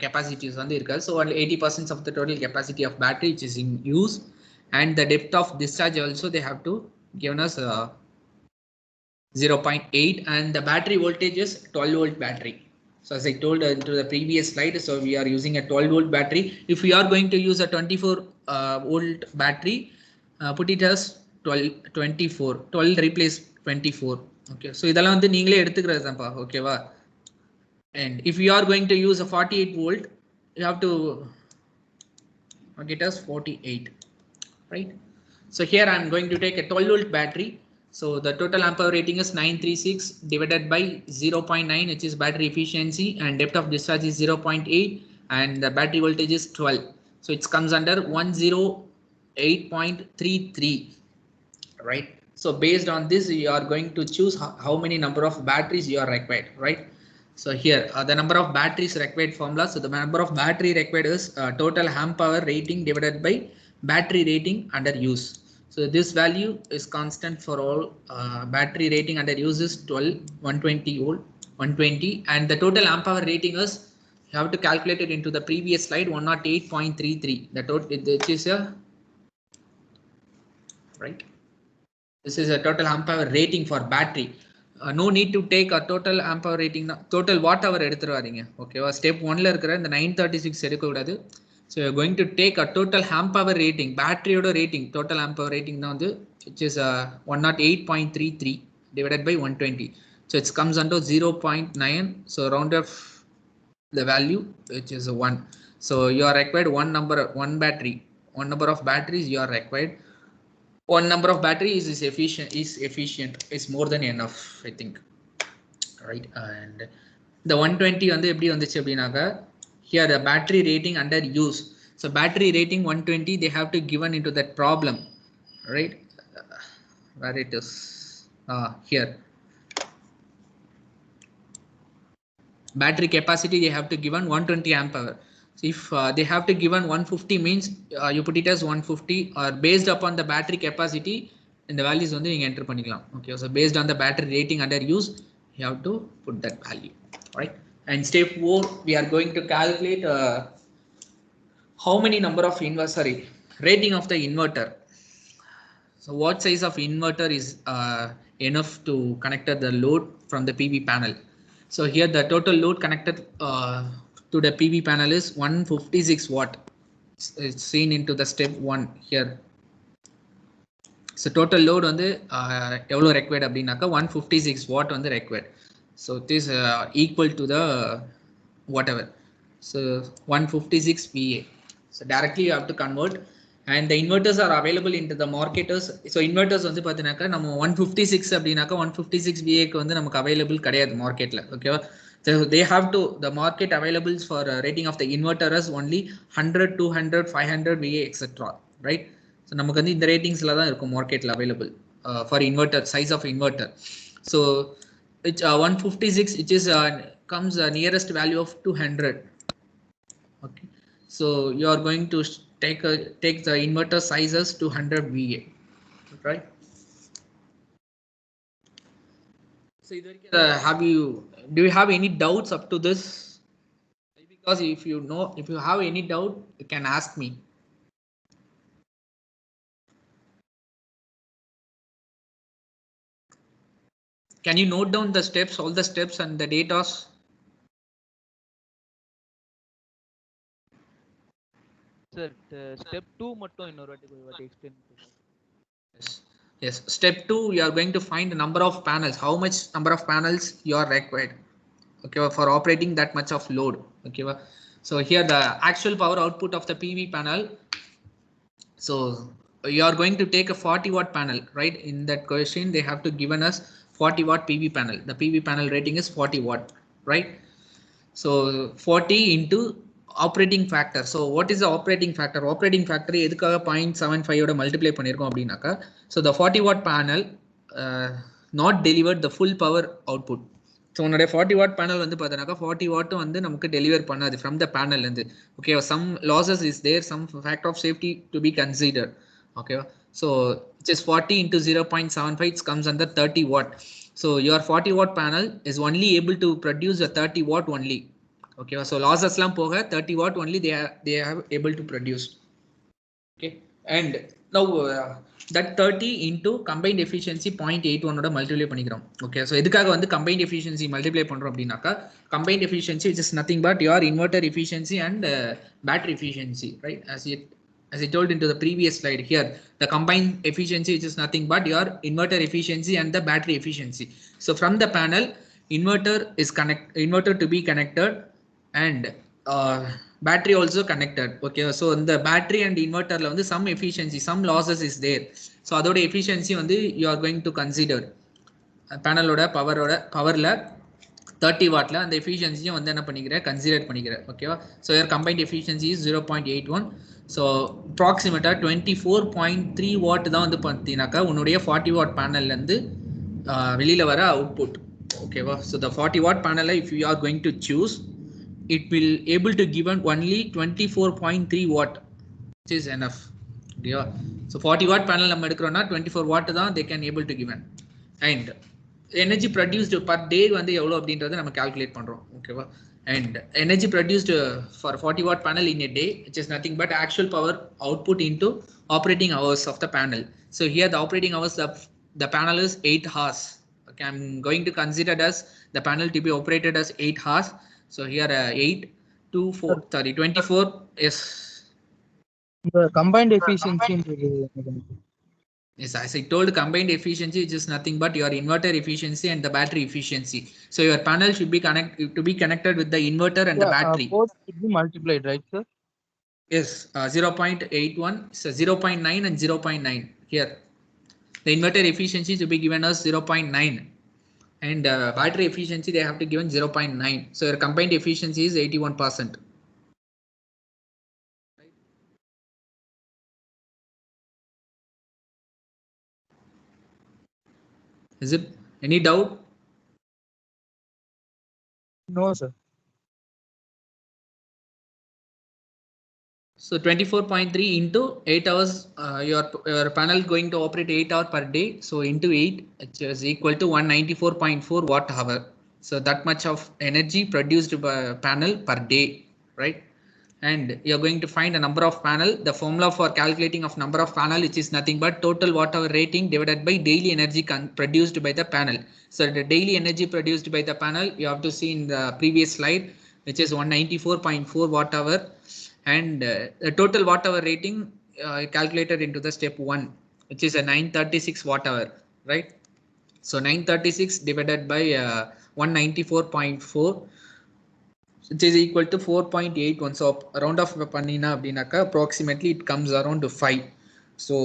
capacity is on the irka, so only 80% of the total capacity of battery which is in use, and the depth of discharge also they have to given us 0.8, and the battery voltage is 12 volt battery. So as I told into the previous slide, so we are using a 12 volt battery. If we are going to use a 24 volt battery, put it as 12 replace 24. Okay, so இதெல்லாம் வந்து நீங்களே எடுத்துக்கிறது தான்ப்பா, ஓகேவா? And if you are going to use a 48 volt, you have to get us 48, right? So here I am going to take a 12 volt battery. So the total ampere rating is 936 divided by 0.9, which is battery efficiency, and depth of discharge is 0.8, and the battery voltage is 12. So it comes under 108.33, right? So based on this, you are going to choose how many number of batteries you are required, right? So here the number of batteries required formula. So the number of battery required is total amp hour rating divided by battery rating under use. So this value is constant for all. Battery rating under use is 120 volt, 120, and the total amp hour rating is, you have to calculate it into the previous slide, 108.33. The total, which is a, right? This is a total amp hour rating for battery. No need to take a total amp hour rating, total watt hour எடுத்துட்டு வரீங்க. ஓகேவா? Step 1ல இருக்கிற இந்த 936 எடுக்க கூடாது. So you are going to take a total amp hour rating, batteryயோட rating, total amp hour rating தான் வந்து, which is 108.33 divided by 120. So it comes under 0.9. So round off the value, which is 1. So you are required one number of batteries you are required. One number of batteries is efficient, is more than enough, I think, right? And the 120 வந்து எப்படி வந்துச்சு அப்படினாக்க, here the battery rating under use. So battery rating 120, they have to given into that problem, right? Where it is here, battery capacity they have to given 120 amp hour. So if they have to given 150, means you put it as 150, or based upon the battery capacity and the values வந்து நீங்க enter பண்ணிக்கலாம். Okay, so based on the battery rating under use, you have to put that value, right? And step 4, we are going to calculate how many number of rating of the inverter. So what size of inverter is enough to connect the load from the PV panel. So here the total load connected to the PV panel is 156 watt. It's seen into the step 1 here. So total load வந்து எவ்வளோ required அப்படின்னாக்கா 156 watt வந்து required. So it is equal to the whatever. So 156 VA. So directly you have to convert, and the inverters are available into the marketers. So inverters வந்து பார்த்தீங்கன்னாக்கா நம்ம 156 அப்படின்னாக்கா 156 VA க்கு வந்து நமக்கு available கிடையாது மார்க்கெட்ல, ஓகேவா? So they have to, the market available for rating of the inverter is only 100, 200, 500 VA etc, right? So நமக்கு வந்து இந்த ரேட்டிங்ஸ்ல தான் இருக்கும் மார்க்கெட்ல available for inverter, size of inverter. So it's 156, which is comes nearest value of 200. Okay, so you are going to take the inverter sizes 200 VA, right? So do you have any doubts up to this? Because if you have any doubt, you can ask me. Can you note down the steps, all the steps and the data? Sir, step 2 மட்டும் இன்னொரு வாட்டி explain பண்ணுங்க. Yes, step 2, you are going to find the number of panels, how much number of panels you are required, okay, for operating that much of load, okay. So here the actual power output of the PV panel. So you are going to take a 40 watt panel, right? In that question they have to given us 40 watt PV panel. The PV panel rating is 40 watt, right? So 40 into operating factor. So what is the operating factor? Operating factor எதுக்காக 0.75 ஓட multiply பண்ணிருக்கோம் அப்படின்னாக்கா, so the 40 watt panel not delivered the full power output. So உன்னோட 40 watt panel வந்து பார்த்தோன்னாக்கா 40 watt வந்து நமக்கு deliver பண்ணாது from the பேனல்லேருந்து. ஓகேவா, some losses is there, some factor of safety to be consider. ஓகேவா, so just 40 into 0.75 comes under 30 watt. So your 40 watt panel is only able to produce a 30 watt only. Okay, so losses lam poga 30 watt only they have able to produce. Okay, and now that 30 into combined efficiency 0.81 oda multiply panikirom. Okay, so edukaga vandu combined efficiency multiply pandrom appadinaka combined efficiency which is nothing but your inverter efficiency and battery efficiency, right? As I told into the previous slide here, the combined efficiency which is nothing but your inverter efficiency and the battery efficiency. So from the panel, inverter to be connected and battery also connected. Okay, so in the battery and inverter la vandu some efficiency, some losses is there. So adoda efficiency vandu you are going to consider panel oda power la 30 watt la and the efficiency வந்து என்ன பண்ணிக்கிற consider பண்ணிக்கிற. ஓகேவா, so your combined efficiency is 0.81. so approximate 24.3 watt தான் வந்து பார்த்தீங்கன்னாக்கா உன்னுடைய 40 watt பேனல்ல இருந்து வெளியில வர அவுட்புட். ஓகேவா, so the 40 watt panel if you are going to choose, it will able to given only 24.3 watt, which is enough. Okay, so 40 watt panel நம்ம எடுக்கிறோம்னா 24 watt தான் they can able to given. And energy produced per day வந்து எவ்வளவு அப்படின்றத நம்ம calculate பண்றோம். ஓகேவா, and energy produced for 40 watt panel in a day, which is nothing but actual power output into operating hours of the panel. So here the operating hours of the panel is 8 hours. Okay, I'm going to consider as the panel to be operated as 8 hours. So here 8 to 4, sorry 24 is The combined efficiency. yes, as I told, combined efficiency which is nothing but your inverter efficiency and the battery efficiency. So your panel should be connected with the inverter and the battery. Both should be multiplied, right, sir? Yes, 0.81, so 0.9 and 0.9 here. The inverter efficiency to be given as 0.9 and battery efficiency they have to given 0.9. So your combined efficiency is 81%. Is it any doubt? No, sir. So 24.3 into 8 hours, your panel going to operate 8 hours per day. So into 8, which is equal to 194.4 watt hour. So that much of energy produced by panel per day, right? And you're going to find a number of panel. The formula for calculating of number of panel, which is nothing but total watt hour rating divided by daily energy produced by the panel. So the daily energy produced by the panel you have to see in the previous slide, which is 194.4 watt hour. And the total watt hour rating calculated into the step 1, which is a 936 watt hour, right? So 936 divided by 194.4, which is equal to 4.81. so round off pannina abinaka approximately it comes around to 5. So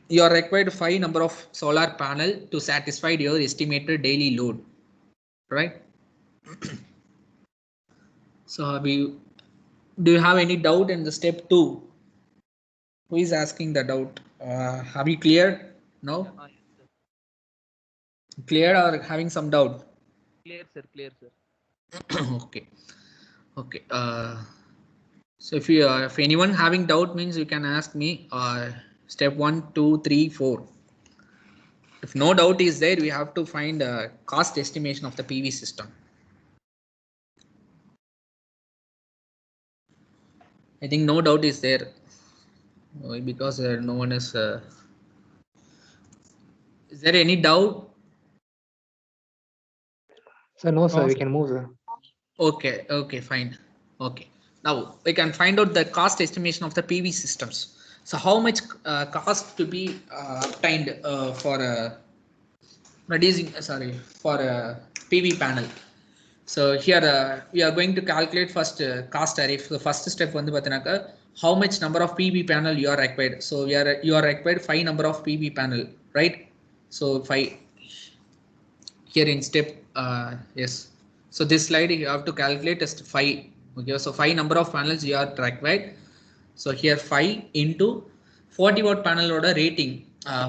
you are required 5 number of solar panel to satisfy your estimated daily load, right? So do you have any doubt in the step 2? Who is asking the doubt? Have you cleared? No? Yes, sir. Cleared or having some doubt? Clear, sir. Clear, sir. Okay. Okay. So if anyone having doubt means you can ask me. Step 1, 2, 3, 4. If no doubt is there, we have to find a cost estimation of the PV system. I think no doubt is there because no one is. Is there any doubt? Sir, no, sir. No, We sir. can move, sir. Okay. Okay. Fine. Okay. Now we can find out the cost estimation of the PV systems. So how much cost to be obtained for producing? For a PV panel. So here we are going to calculate first cost tariff. The first step வந்து பார்த்தீங்கன்னாக்கா how much number of PV panel you are required. So you are required 5 number of PV panel, right? So 5 here in step yes. So this slide you have to calculate as 5. Okay, so 5 number of panels you are required. So here 5 into 40 watt panel order rating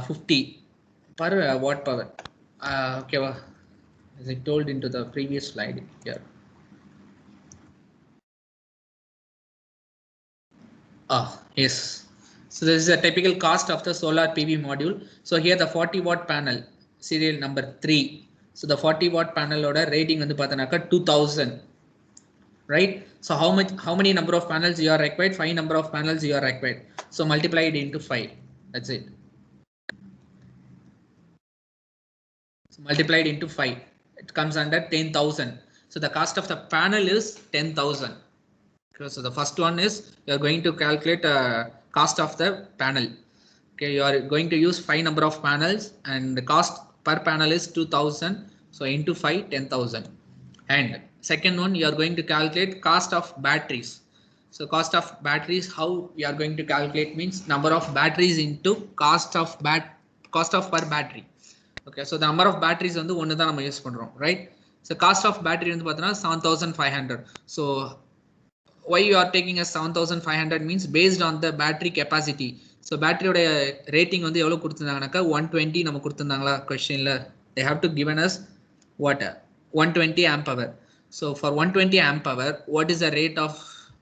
50 per watt power. Okay. as I told into the previous slide here. Yes. So this is a typical cost of the solar PV module. So here the 40 watt panel, serial number 3. So the 40 watt panel order rating on the pathanaka 2000. Right? So how many number of panels you are required? 5 number of panels you are required. So multiply it into 5. That's it. So multiplied into 5. It comes under 10,000. So the cost of the panel is 10,000. Okay, so the first one is you are going to calculate cost of the panel. Okay, you are going to use 5 number of panels and the cost per panel is 2000. So into 5, 10,000. And second one, you are going to calculate cost of batteries. So cost of batteries, how we are going to calculate means number of batteries into cost of per battery. Okay, so the number of batteries on the one that we use pondrom, right? So cost of battery on the 7,500. So why you are taking a 7,500 means based on the battery capacity. So battery rating on the 120 நம்ம கொடுத்திருந்தாங்களா questionல they have to given us what 120 amp hour. So for 120 amp hour, what is the rate of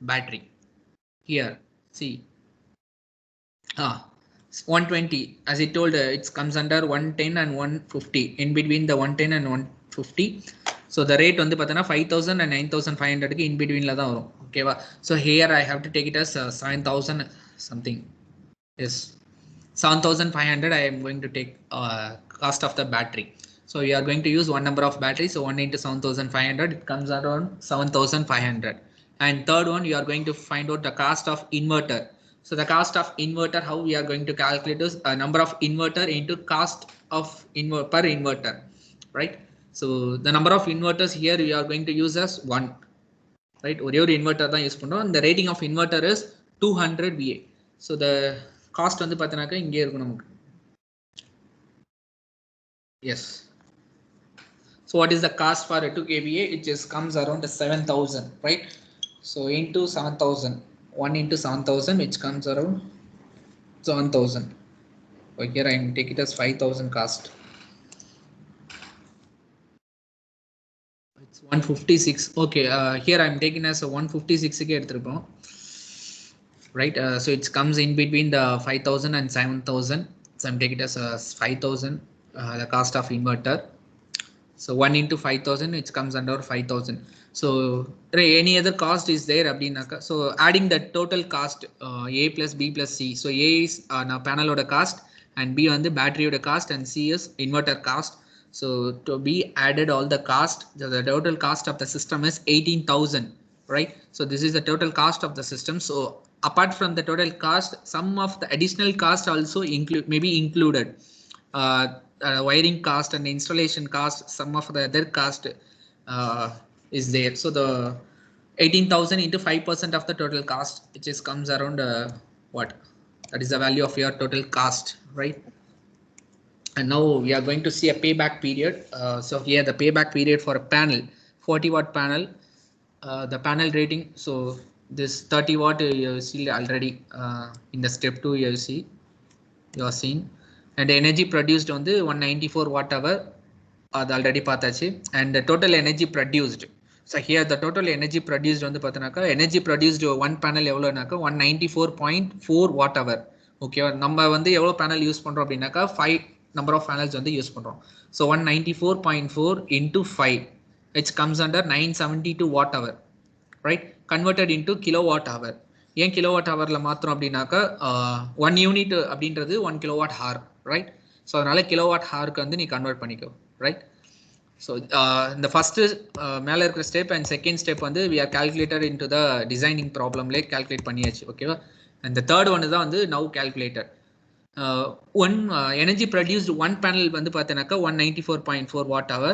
battery? Here, see. 120 as I told it comes under 110 and 150 in between the 110 and 150. So the rate on the patana 5,000 and 9,500 in between la varum. Okay, so here I have to take it as 7,000 something. Yes, 7,500 I am going to take cost of the battery. So we are going to use one number of battery. So 1 into 7,500 it comes around 7,500. And third one you are going to find out the cost of inverter. So the cost of inverter, how we are going to calculate is a number of inverter into cost of per inverter, right? So the number of inverters here we are going to use as 1, right? One inverter தான் use பண்றோம். And the rating of inverter is 200 VA. So the cost வந்து பார்த்தீங்கன்னாக்க இங்கே இருக்கும் நமக்கு. Yes. So what is the cost for a 2 kVA? It just comes around 7,000, right? So into 7,000. 1 into 7,000 which comes around 7,000. So here I am take it as 5,000 cost. It's 156. Okay, here I am taking as a 156 right? So it comes in between the 5,000 and 7,000. So I'm taking it as a 5,000 the cost of inverter. So 1 into 5,000 which comes under 5,000. So any other cost is there abdinaka. So adding the total cost A plus B plus C. So A is panel order cost and B on the battery order cost and C is inverter cost. So to be added all the cost, the total cost of the system is 18,000, right? So this is the total cost of the system. So apart from the total cost, some of the additional cost also may be included. Wiring cost and installation cost, some of the other cost is there. So the 18,000 into 5% of the total cost, which is comes around what? That is the value of your total cost, right? And now we are going to see a payback period. So here the payback period for a panel, 40 watt panel, the panel rating. So this 30 watt you see already in the step 2 you see, you are seeing. And the energy produced on the 194 watt hour already பார்த்தாச்சு. And the total energy produced. So here the total energy produced on the pathanaka energy produced one panel எவ்வளவுனாக்க 194.4 watt hour. Okay, நம்ம வந்து எவ்வளவு panel use பண்றோம் அப்படினாக்க 5 number of panels வந்து use பண்றோம். So 194.4 into 5 which comes under 972 watt hour, right? Converted into kilowatt hour. ஏன் kilowatt ஹவர்ல மாத்திரம் அப்படின்னாக்க 1 யூனிட் அப்படின்றது 1 கிலோவாட் ஹவர், ரைட்? ஸோ அதனால கிலோவாட் ஹவருக்கு வந்து நீ கன்வெர்ட் பண்ணிக்கோ, ரைட்? ஸோ இந்த ஃபர்ஸ்ட் மேலே இருக்கிற ஸ்டெப் அண்ட் செகண்ட் ஸ்டெப் வந்து we are calculated into the designing problemலே calculate பண்ணியாச்சு, ஓகேவா? and the third one தான் வந்து now calculated. One energy produced one panel வந்து பார்த்தீங்கன்னாக்கா 194.4 watt hour.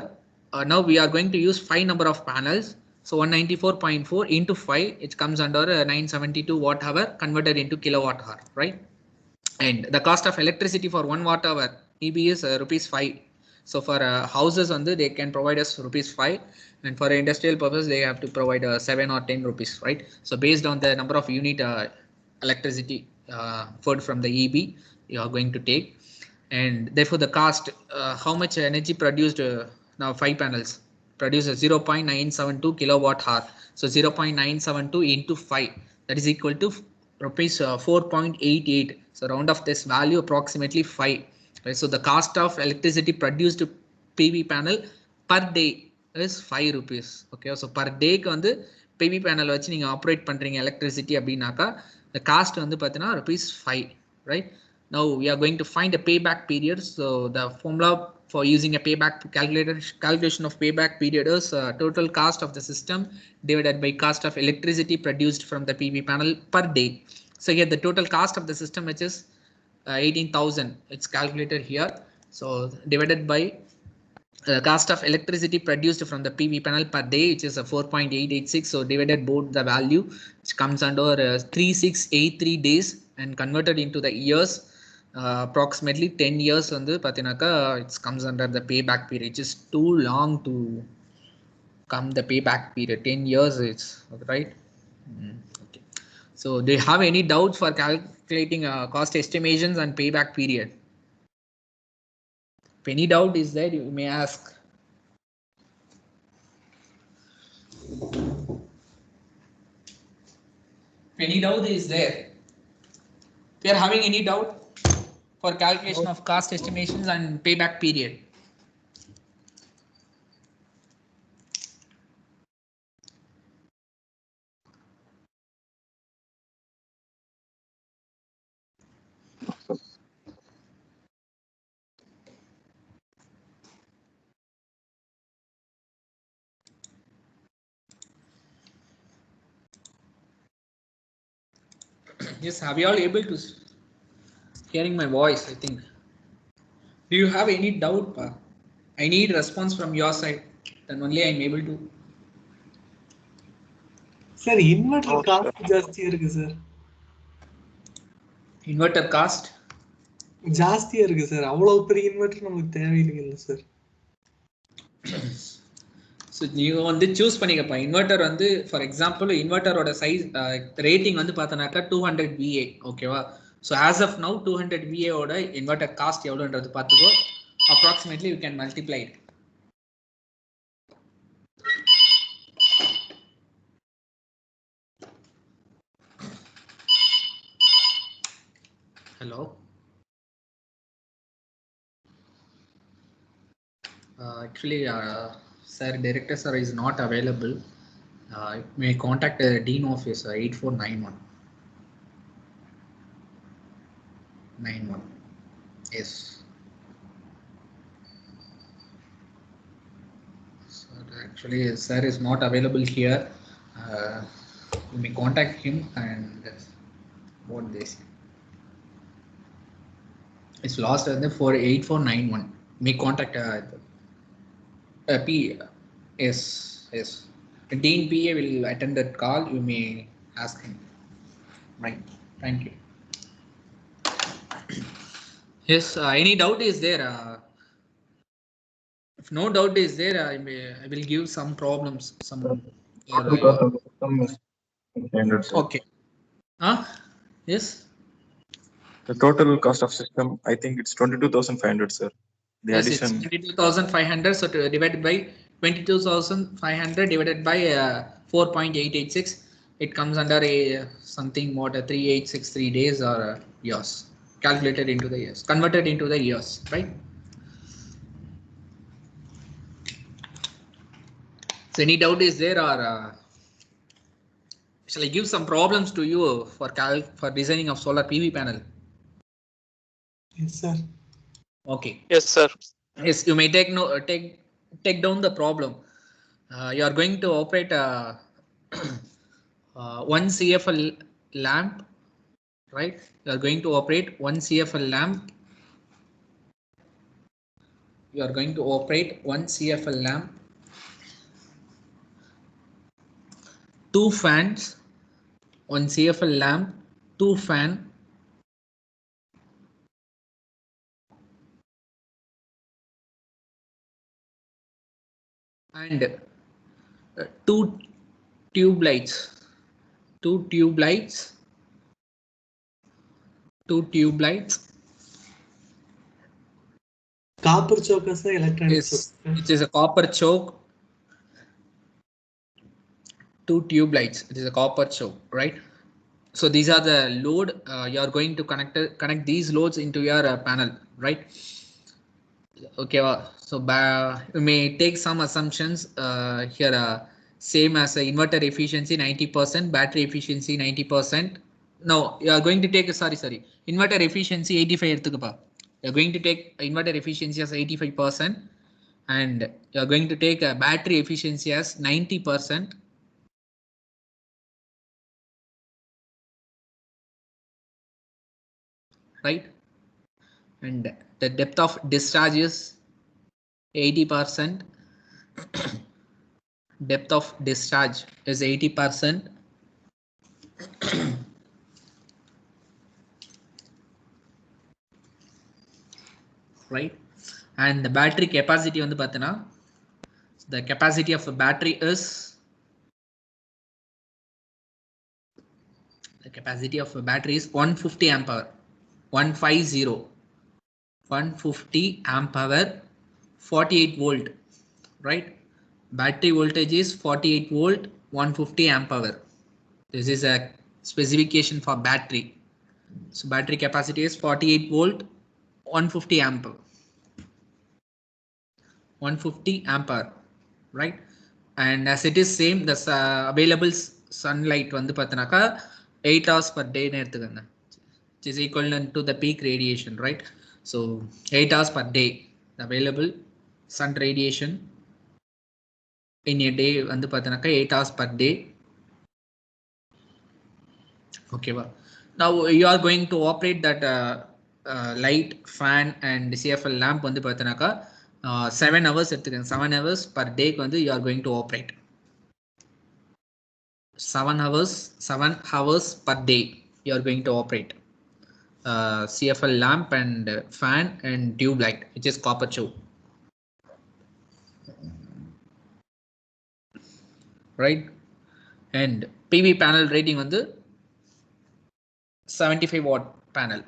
Now we are going to use 5 number of panels. So 194.4 into 5, it comes under 972 watt hour converted into kilowatt hour, right? And the cost of electricity for 1 watt hour EB is rupees 5. So for houses on they can provide us rupees 5, and for industrial purpose they have to provide 7 or 10 rupees, right? So based on the number of unit electricity fed from the EB you are going to take, and therefore the cost how much energy produced now 5 panels produces 0.972 kilowatt hour. So 0.972 into 5, that is equal to rupees 4.88. So round of this value approximately 5. Right? So the cost of electricity produced PV panel per day is 5 rupees. Okay, so per day on the PV panel வச்சு நீங்க operate பண்றீங்க electricity அப்படினாக்கா the cost வந்து பார்த்தீங்கன்னா rupees 5, right? Now we are going to find a payback period. So the formula for using a payback calculation of payback period is total cost of the system divided by cost of electricity produced from the PV panel per day. So here the total cost of the system, which is 18,000, it's calculated here. So divided by the cost of electricity produced from the PV panel per day, which is a 4.886. So divided both the value, which comes under 3683 days and converted into the years, approximately 10 years on the patinaka, it comes under the payback period. It is too long to come the payback period. 10 years, it's right. Okay. So do you have any doubts for calculating cost estimations and payback period? If any doubt is there, you may ask. If any doubt is there, if you are having any doubt for calculation of cost estimations and payback period. Yes, have you all able to hearing my voice? I think. Do you have any doubt? I need response from your side. Then only I am able to. Sir, inverter cost ஜாஸ்தியா இருக்கு sir. Inverter cost ஜாஸ்தியா இருக்கு sir. அவ்வளவு பெரிய inverter நமக்கு தேவையில்லைங்க sir. So you வந்து choose பண்ணிக்கப்பா. Inverter வந்து for example இன்வெர்டரோட size rating வந்து பார்த்தனாக்கா 200 VA. ஓகேவா? So as of now 200 VA ஓட inverter cost எவ்வளவுன்றது பார்த்துக்கோ. Approximately you can multiply it. Hello. Actually, sir, director sir is not available. May contact Dean office 8491. 91. Yes. So actually, sir is not available here. You may contact him and what this. It's lost in the 48491. May contact P. Yes, yes. Dean PA will attend that call. You may ask him. Right. Thank you. Yes. Any doubt is there? If no doubt is there, I will give some problems. Some. Okay. Yes. The total cost of system, I think it's 22,500, sir. The yes, addition. It's 22,500. So to divided by 22,500 divided by 4.886, it comes under a something what 3863 days or years. Calculated into the years, converted into the years, right? So any doubt is there, or shall I give some problems to you for designing of solar PV panel? Yes, sir. Okay. Yes, sir. Yes, you may take down the problem. You are going to operate a 1 CFL lamp, right? You are going to operate 1 CFL lamp. You are going to operate 1 CFL lamp, 2 fans, 1 CFL lamp, 2 fan, and 2 tube lights, 2 tube lights, 2 tube lights, Copper choke is the electronic choke. It is a copper choke, 2 tube lights. It is a copper choke, right? So these are the load. You are going to connect these loads into your panel, right? Okay, so you may take some assumptions here. Same as inverter efficiency 90%, battery efficiency 90%. No, you are going to take sorry, inverter efficiency 85. You are going to take inverter efficiency as 85%, and you are going to take a battery efficiency as 90%. Right, and the depth of discharge is 80%. Depth of discharge is 80%. Right, and the battery capacity on the pathana, the capacity of a battery is 150 amp hour, 150 amp hour, 48 volt, right? Battery voltage is 48 volt, 150 amp hour. This is a specification for battery. So battery capacity is 48 volt, 150 amp, 150 ampere, right? And as it is same, the available sunlight வந்து பார்த்தனாக்கா 8 hours per day எடுத்துக்கங்க, which is equivalent to the peak radiation, right? So 8 hours per day the available sun radiation in a day வந்து பார்த்தனாக்கா 8 hours per day. Okay, well, now you are going to operate that light, fan and CFL lamp வந்து பார்த்தனாக்கா 7 hours எடுத்துக்கங்க. 7 hours per day வந்து you are going to operate. 7 hours per day you are going to operate CFL lamp and fan and tube light, which is copper tube, right? And PV panel rating on the 75 watt panel,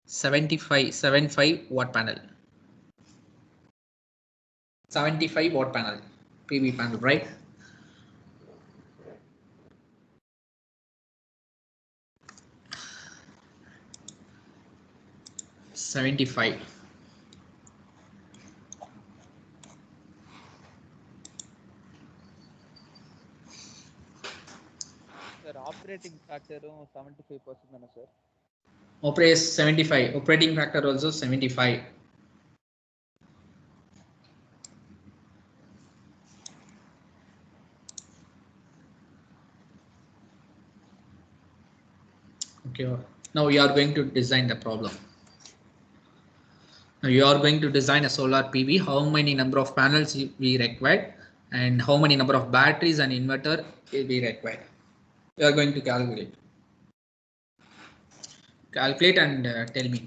75 watt panel, 75 watt panel PV panel, right? $75. Sir, operating factor 75% தானே sir? Operates 75. Operating factor also 75. Okay, now we are going to design the problem. Now you are going to design a solar PV. How many number of panels we require, and how many number of batteries and inverter will be required? You are going to calculate and tell me.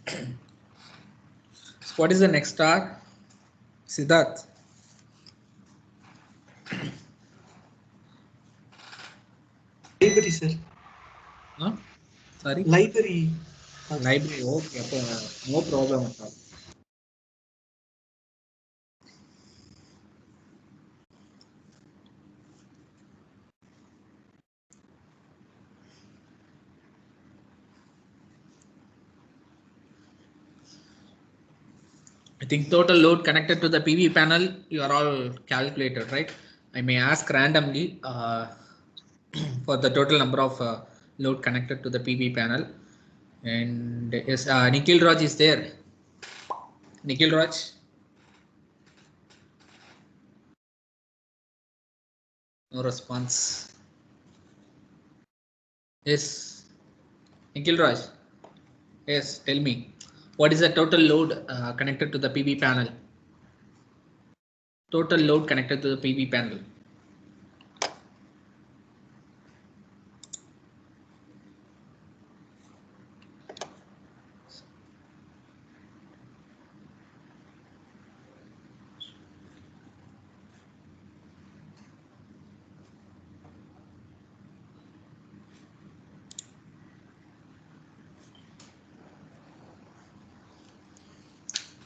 So what is the next star? Siddharth. Library, sir. Huh? Sorry? Library. Library. Okay, no problem at all. I think total load connected to the PV panel, you are all calculated, right? I may ask randomly for the total number of load connected to the PV panel. And yes, Nikhil Raj is there. Nikhil Raj. No response. Yes, Nikhil Raj. Yes, tell me. What is the total load connected to the PV panel? Total load connected to the PV panel.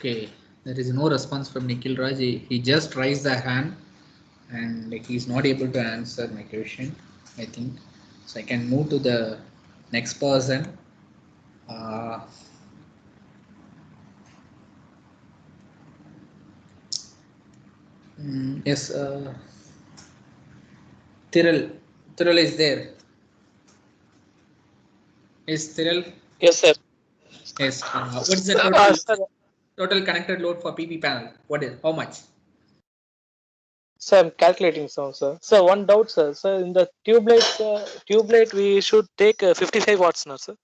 Okay, there is no response from Nikhil Raj. He just raised the hand and he is not able to answer my question, I think. So I can move to the next person. Yes, Tyrell. Tyrell is there. Is Tyrell? Yes, sir. Yes. What is the Sir, total connected load for PV panel? What is how much? sir, I'm calculating some, sir. Sir, one doubt, sir. Sir, in the tube light, we should take 55 watts now, sir.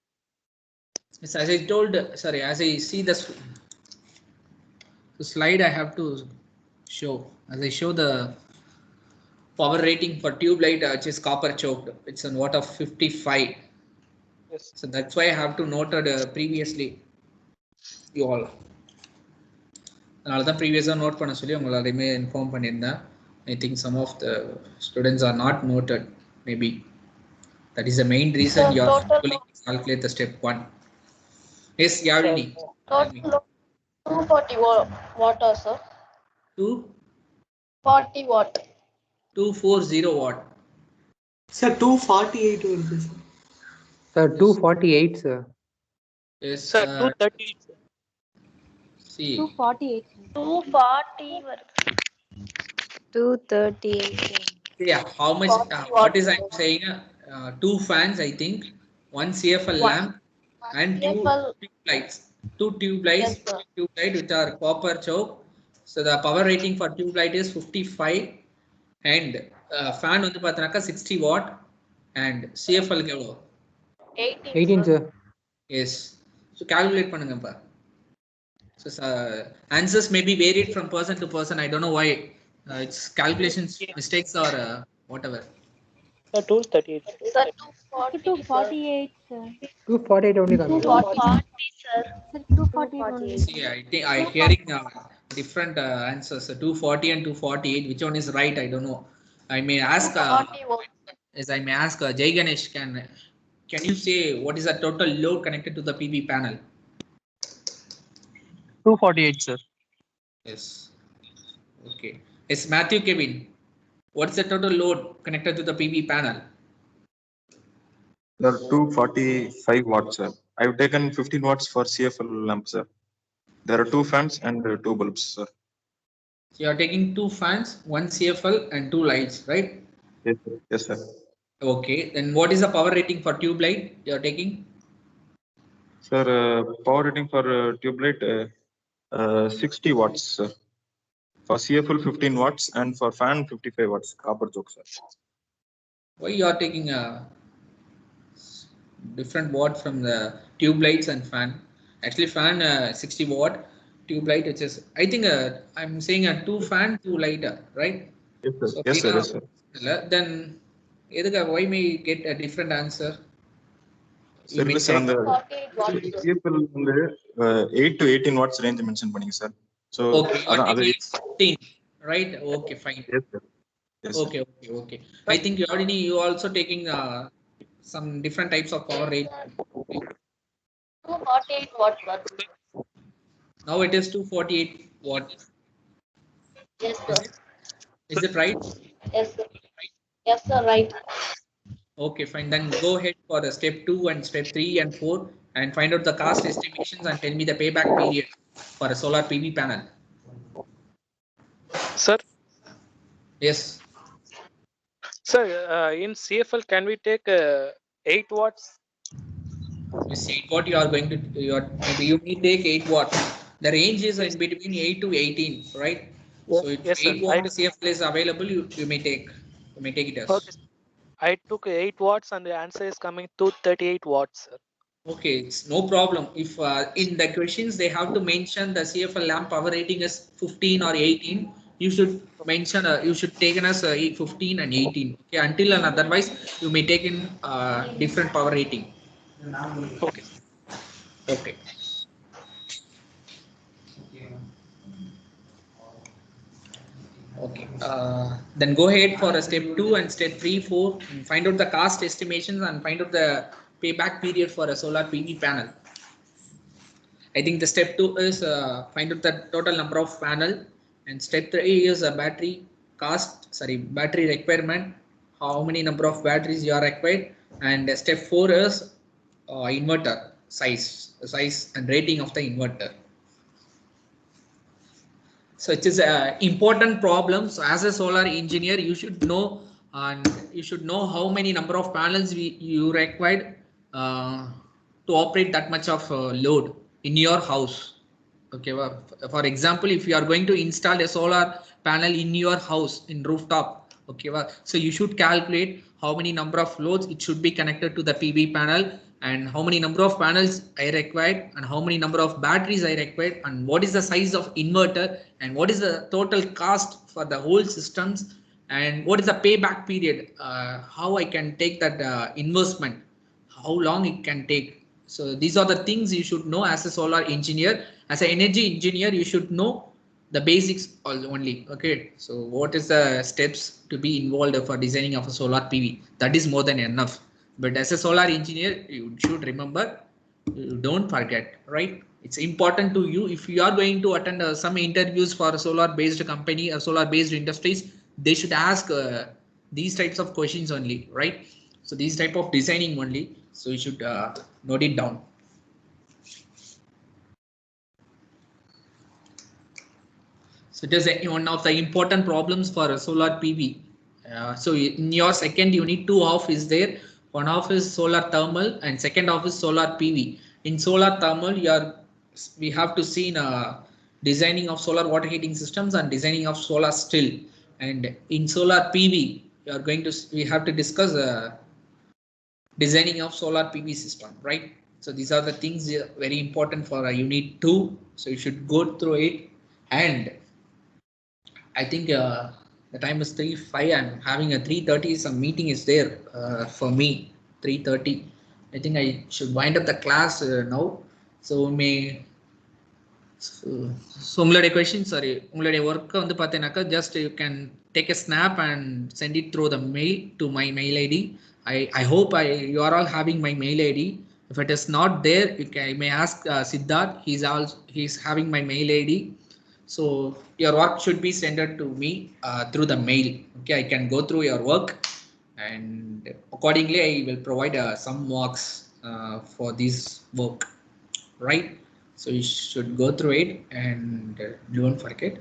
Yes, as I told, sorry, as I see this slide, I have to show. As I show the power rating for tube light, which is copper choked, it's a watt of 55. Yes. So that's why I have to noted previously you all. அதனால தான் ப்ரீவியஸாக note பண்ண சொல்லி உங்களை எல்லாரையுமே inform பண்ணியிருந்தேன். I think some of the students are not noted, maybe. That is the main reason you are fully calculate the step 1. Yes, Yavini. Total 240 watt, sir. 240 watt. 240 watt. Sir, 248 வருது sir. Sir, 248, sir. Yes, sir, 238. See. 248. 240 வருது. 238. Yeah, how much? What is I'm saying? 2 fans, I think. 1 CFL lamp and 2 tube lights. 2 tube lights, Yes, tube light which are copper choke. So the power rating for tube light is 55 and fan வந்து பார்த்தனாக்கா 60 watt and CFL எவ்வளோ? 18, sir. Yes. So calculate பண்ணுங்கப்பா. So answers may be varied from person to person. I don't know why. It's calculations mistakes or whatever. 238. Sir, 248, sir. 248 only, sir. 240, sir. 248 only. See, I think I hearing different answers. 240 and 248. Which one is right? I don't know. I may ask. Yes, I may ask Jay Ganesh. Can you say what is the total load connected to the PV panel? 248, sir. Yes. Okay. Yes, Matthew Kevin. What's the total load connected to the PV panel? There are 245 watts, sir. I've taken 15 watts for CFL lamp, sir. There are 2 fans and 2 bulbs, sir. So you are taking 2 fans, 1 CFL and 2 lights, right? Yes, sir. Yes, sir. Okay. Then what is the power rating for tube light you are taking? Sir, power rating for tube light 60 watts, sir. For CFL 15 watts and for fan 55 watts. Copper choke, sir. Why you are taking a different watt from the tube lights and fan? Actually, fan 60 watt, tube light which is I think I'm saying a 2 fan 2 light, right? Yes, sir. So Yes, sir. Yes, sir. then why may get a different answer? You may Sir, on the 48 watts. CFL வந்து 8 to 18 watts range mention பண்ணீங்க sir. So okay, you are அதான் அது taking 15, right? Okay, fine. yes sir. Yes sir. Okay. I think you also taking some different types of power rate. 248 watts. Now it is 248 watt. Yes, sir. Is it right? Yes, sir. Yes, sir. Right. Okay, fine. Then go ahead for the step 2 and step 3 and 4 and find out the cost estimations and tell me the payback period for a solar PV panel. Sir, Yes. sir, in CFL, can we take 8 watts? You see what you are going to maybe you may take 8 watt. The range is in between 8 to 18, right? Yes, So if yes, sir. 8 watt CFL is available, you may take it as. Okay. I took 8 watts and the answer is coming to 38 watts, sir. Okay, it's no problem. If in the questions they have to mention the CFL lamp power rating is 15 or 18, you should mention you should take in as 15 and 18. Okay, until and otherwise you may take in different power rating. Okay. Okay. Okay. Then go ahead for a step 2 and step 3, 4. And find out the cost estimations and find out the payback period for a solar PV panel. I think the step 2 is find out the total number of panel, and step 3 is a battery requirement, how many number of batteries you are required, and step 4 is inverter size and rating of the inverter. So it is important problem. So as a solar engineer, you should know, and you should know how many number of panels you required to operate that much of load in your house. Okay, well, for example, if you are going to install a solar panel in your house in rooftop, okay, well, so you should calculate how many number of loads it should be connected to the PV panel, and how many number of panels I required, and how many number of batteries I required, and what is the size of inverter, and what is the total cost for the whole systems, and what is the payback period, how I can take that investment, how long it can take. So these are the things you should know as a solar engineer. As an energy engineer, you should know the basics only. Okay, so what is the steps to be involved for designing of a solar PV? That is more than enough. But as a solar engineer, you should remember, you don't forget, right? It's important to you. If you are going to attend some interviews for a solar based company or solar based industries, they should ask these types of questions only, right? So these type of designing only. So you should note it down. So it is one of the important problems for a solar PV. So in your second unit, 2 half is there. One half is solar thermal and second half is solar PV. In solar thermal, we have to see in designing of solar water heating systems and designing of solar still. And in solar PV, we have to discuss designing of solar PV system, right? So these are the things very important for a unit 2. So you should go through it. And I think the time is 3:05. I'm having a 3:30. Some meeting is there for me. 3:30. I think I should wind up the class now. So may so உங்களுடைய questions, sorry, உங்களுடைய work வந்து பார்த்தீங்கன்னாக்கா just you can take a snap and send it through the mail to my mail ID. I hope you are all having my mail ID. If it is not there, you may ask Siddharth. He's having my mail ID. So your work should be sent to me through the mail. Okay, I can go through your work, and accordingly I will provide some marks for this work, right? So you should go through it and don't forget.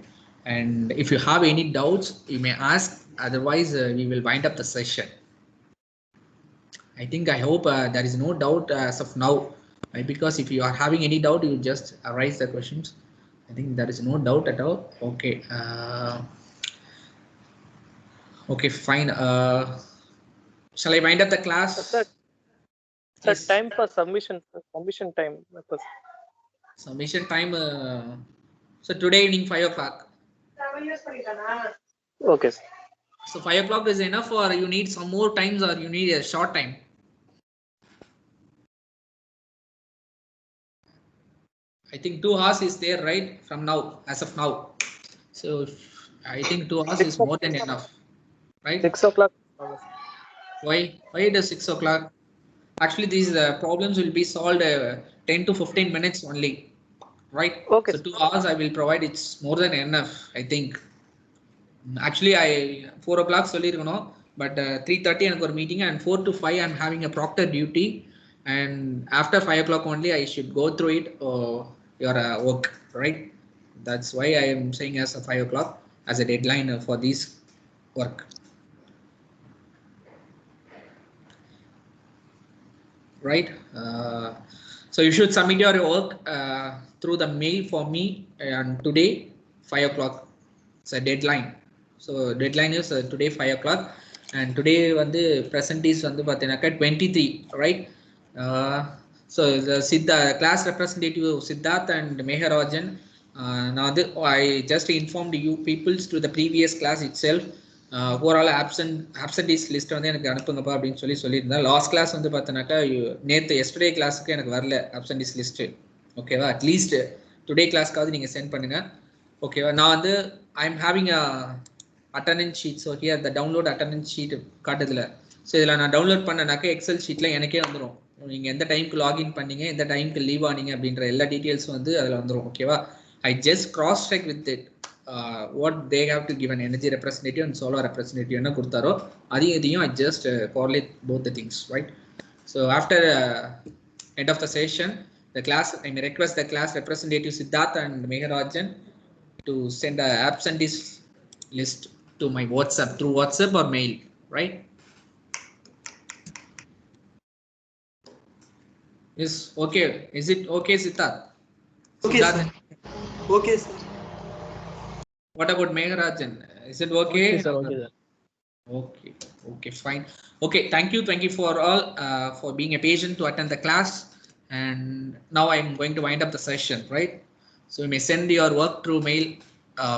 And if you have any doubts, you may ask. Otherwise, we will wind up the session. I hope there is no doubt as of now, right? Because if you are having any doubt, you just arise the questions. I think there is no doubt at all. Okay. Okay, fine. Shall I wind up the class? Sir, Yes. time for submission. Submission time. Submission time. So today evening 5 o'clock. Okay. So 5 o'clock is enough, or you need some more times, or you need a short time? I think 2 hours is there, right? From now, as of now. So I think 2 hours is more than enough, right? 6 o'clock. Why it is 6 o'clock? Actually, these problems will be solved 10 to 15 minutes only, right? Okay. So 2 hours I will provide. It's more than enough, I think. Actually, I 4 o'clock சொல்லிருக்கணும், but 3:30 எனக்கு ஒரு meeting and 4 to 5 I'm having a proctor duty, and after 5 o'clock only I should go through it or your work, right? That's why I am saying as a 5 o'clock as a deadline for this work. Right? So you should submit your work through the mail for me and today 5 o'clock. It's a deadline. So deadline is today 5 o'clock, and today வந்து present is வந்து பார்த்தீங்கன்னாக்கா 23, right? So the class representative Siddharth and Meharajan, now I just informed you peoples to the previous class itself. Overall absentees list வந்து எனக்கு அனுப்புங்கப்பா அப்படின்னு சொல்லியிருந்தேன். Last class வந்து பார்த்தோன்னாக்கா நேற்று yesterday கிளாஸுக்கு எனக்கு வரல ஆப்சன்டீஸ் லிஸ்ட்டு. ஓகேவா? அட்லீஸ்ட் டுடே கிளாஸ்க்காவது நீங்கள் சென்ட் பண்ணுங்க. ஓகேவா? நான் வந்து I am having a attendance sheet. So here the download attendance sheet காட்டுதில்ல. ஸோ இதில் நான் டவுன்லோட் பண்ணனாக்கா எக்ஸல் ஷீட்டில் எனக்கே வந்துடும். நீங்கள் எந்த டைமுக்கு லாகின் பண்ணீங்க, எந்த டைமுக்கு லீவ் ஆனீங்க அப்படின்ற எல்லா டீட்டெயில்ஸும் வந்து அதில் வந்துடும். ஓகேவா? I just cross check with it. What they have to give an energy representative and solar representative என்ன கொடுத்தாரோ அதையும் I just correlate both the things, right? So after end of the session, the class, I may request the class representative Siddharth and Meharajan to send a absentees list to my WhatsApp, through WhatsApp or mail, right? Is okay? Is it okay, Siddharth? Okay, Siddharth? sir. Okay, sir. What about Meharajan? Is it okay? Okay, sir. Okay, sir. Okay, fine. Okay, thank you for all for being a patient to attend the class. And now I'm going to wind up the session, right? So you may send your work through mail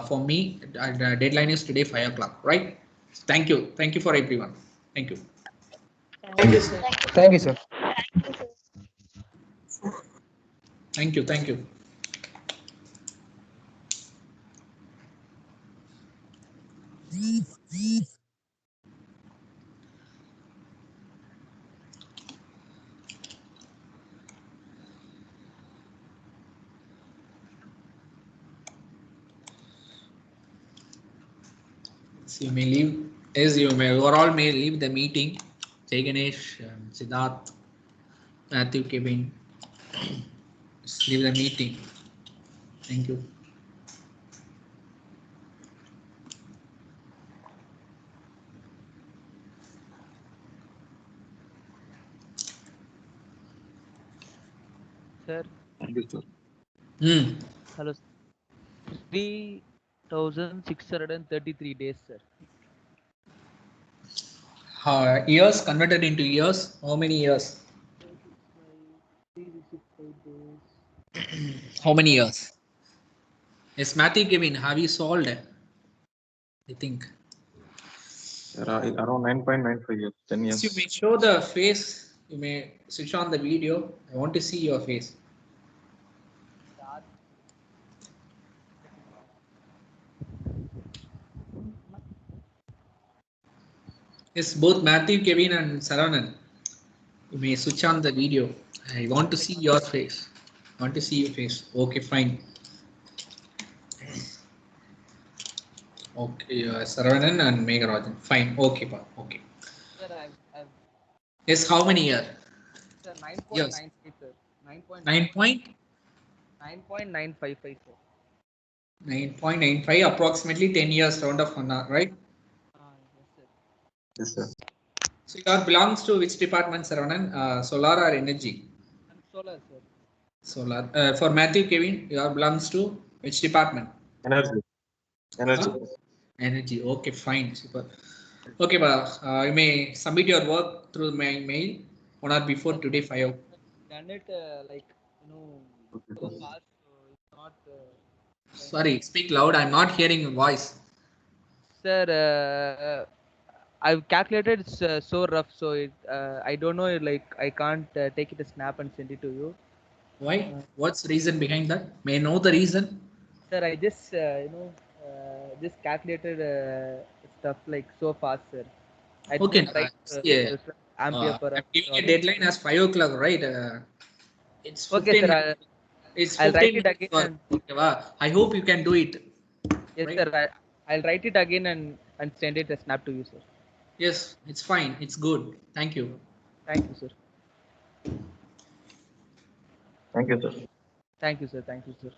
for me. The deadline is today 5 o'clock, right? Thank you for everyone. Thank you. Thank you, sir. Thank you, sir. Thank you. So you may leave, as you may overall may leave the meeting. Jay Ganesh, Siddharth, Matthew, Kevin, just leave the meeting. Thank you. Sir, Thank you, sir. hello. 3,633 days, sir. Years converted into years. How many years? 365 days. How many years? Yes, Matthew, Kevin, have you solved? I think. Around 9.95 years, 10 years. You may show the face. You may switch on the video. I want to see your face. Yes, both Matthew, Kevin, and Saravanan. You may switch on the video. I want to see your face. I want to see your face. Okay, fine. Okay, Saravanan and Megarajan. Fine. Okay, pa. Okay. Sir, I've Yes, how many years? sir 9.95, sir. 9.955, sir. 9.95, approximately 10 years round of one, right? Yes, sir. Yes, sir. So your belongs to which department, Saravanan? Solar or energy? I'm solar, sir. Solar. For Matthew, Kevin, your belongs to which department? Energy. Huh? Energy. Okay, fine. Super. Okay, you may submit your work through my mail on or before today 5. Done it like so fast, so it's not. Sorry, speak loud. I'm not hearing your voice. Sir, I've calculated it's so rough, so it I don't know, like I can't take it a snap and send it to you. Why? What's the reason behind that? May I know the reason? Sir, I just just calculated stuff like so fast, sir. I Okay. didn't write Yeah. ampere per I'm hour. giving a deadline as 5 o'clock, right? It's Okay, 15 sir. minutes. It's I'll 15 write it minutes again. work. Okay, wow. I hope you can do it. Yes, Right? sir. I'll write it again and send it a snap to you, sir. Yes, it's fine. It's good. Thank you. Thank you, sir. Thank you, sir. Thank you, sir. Thank you, sir.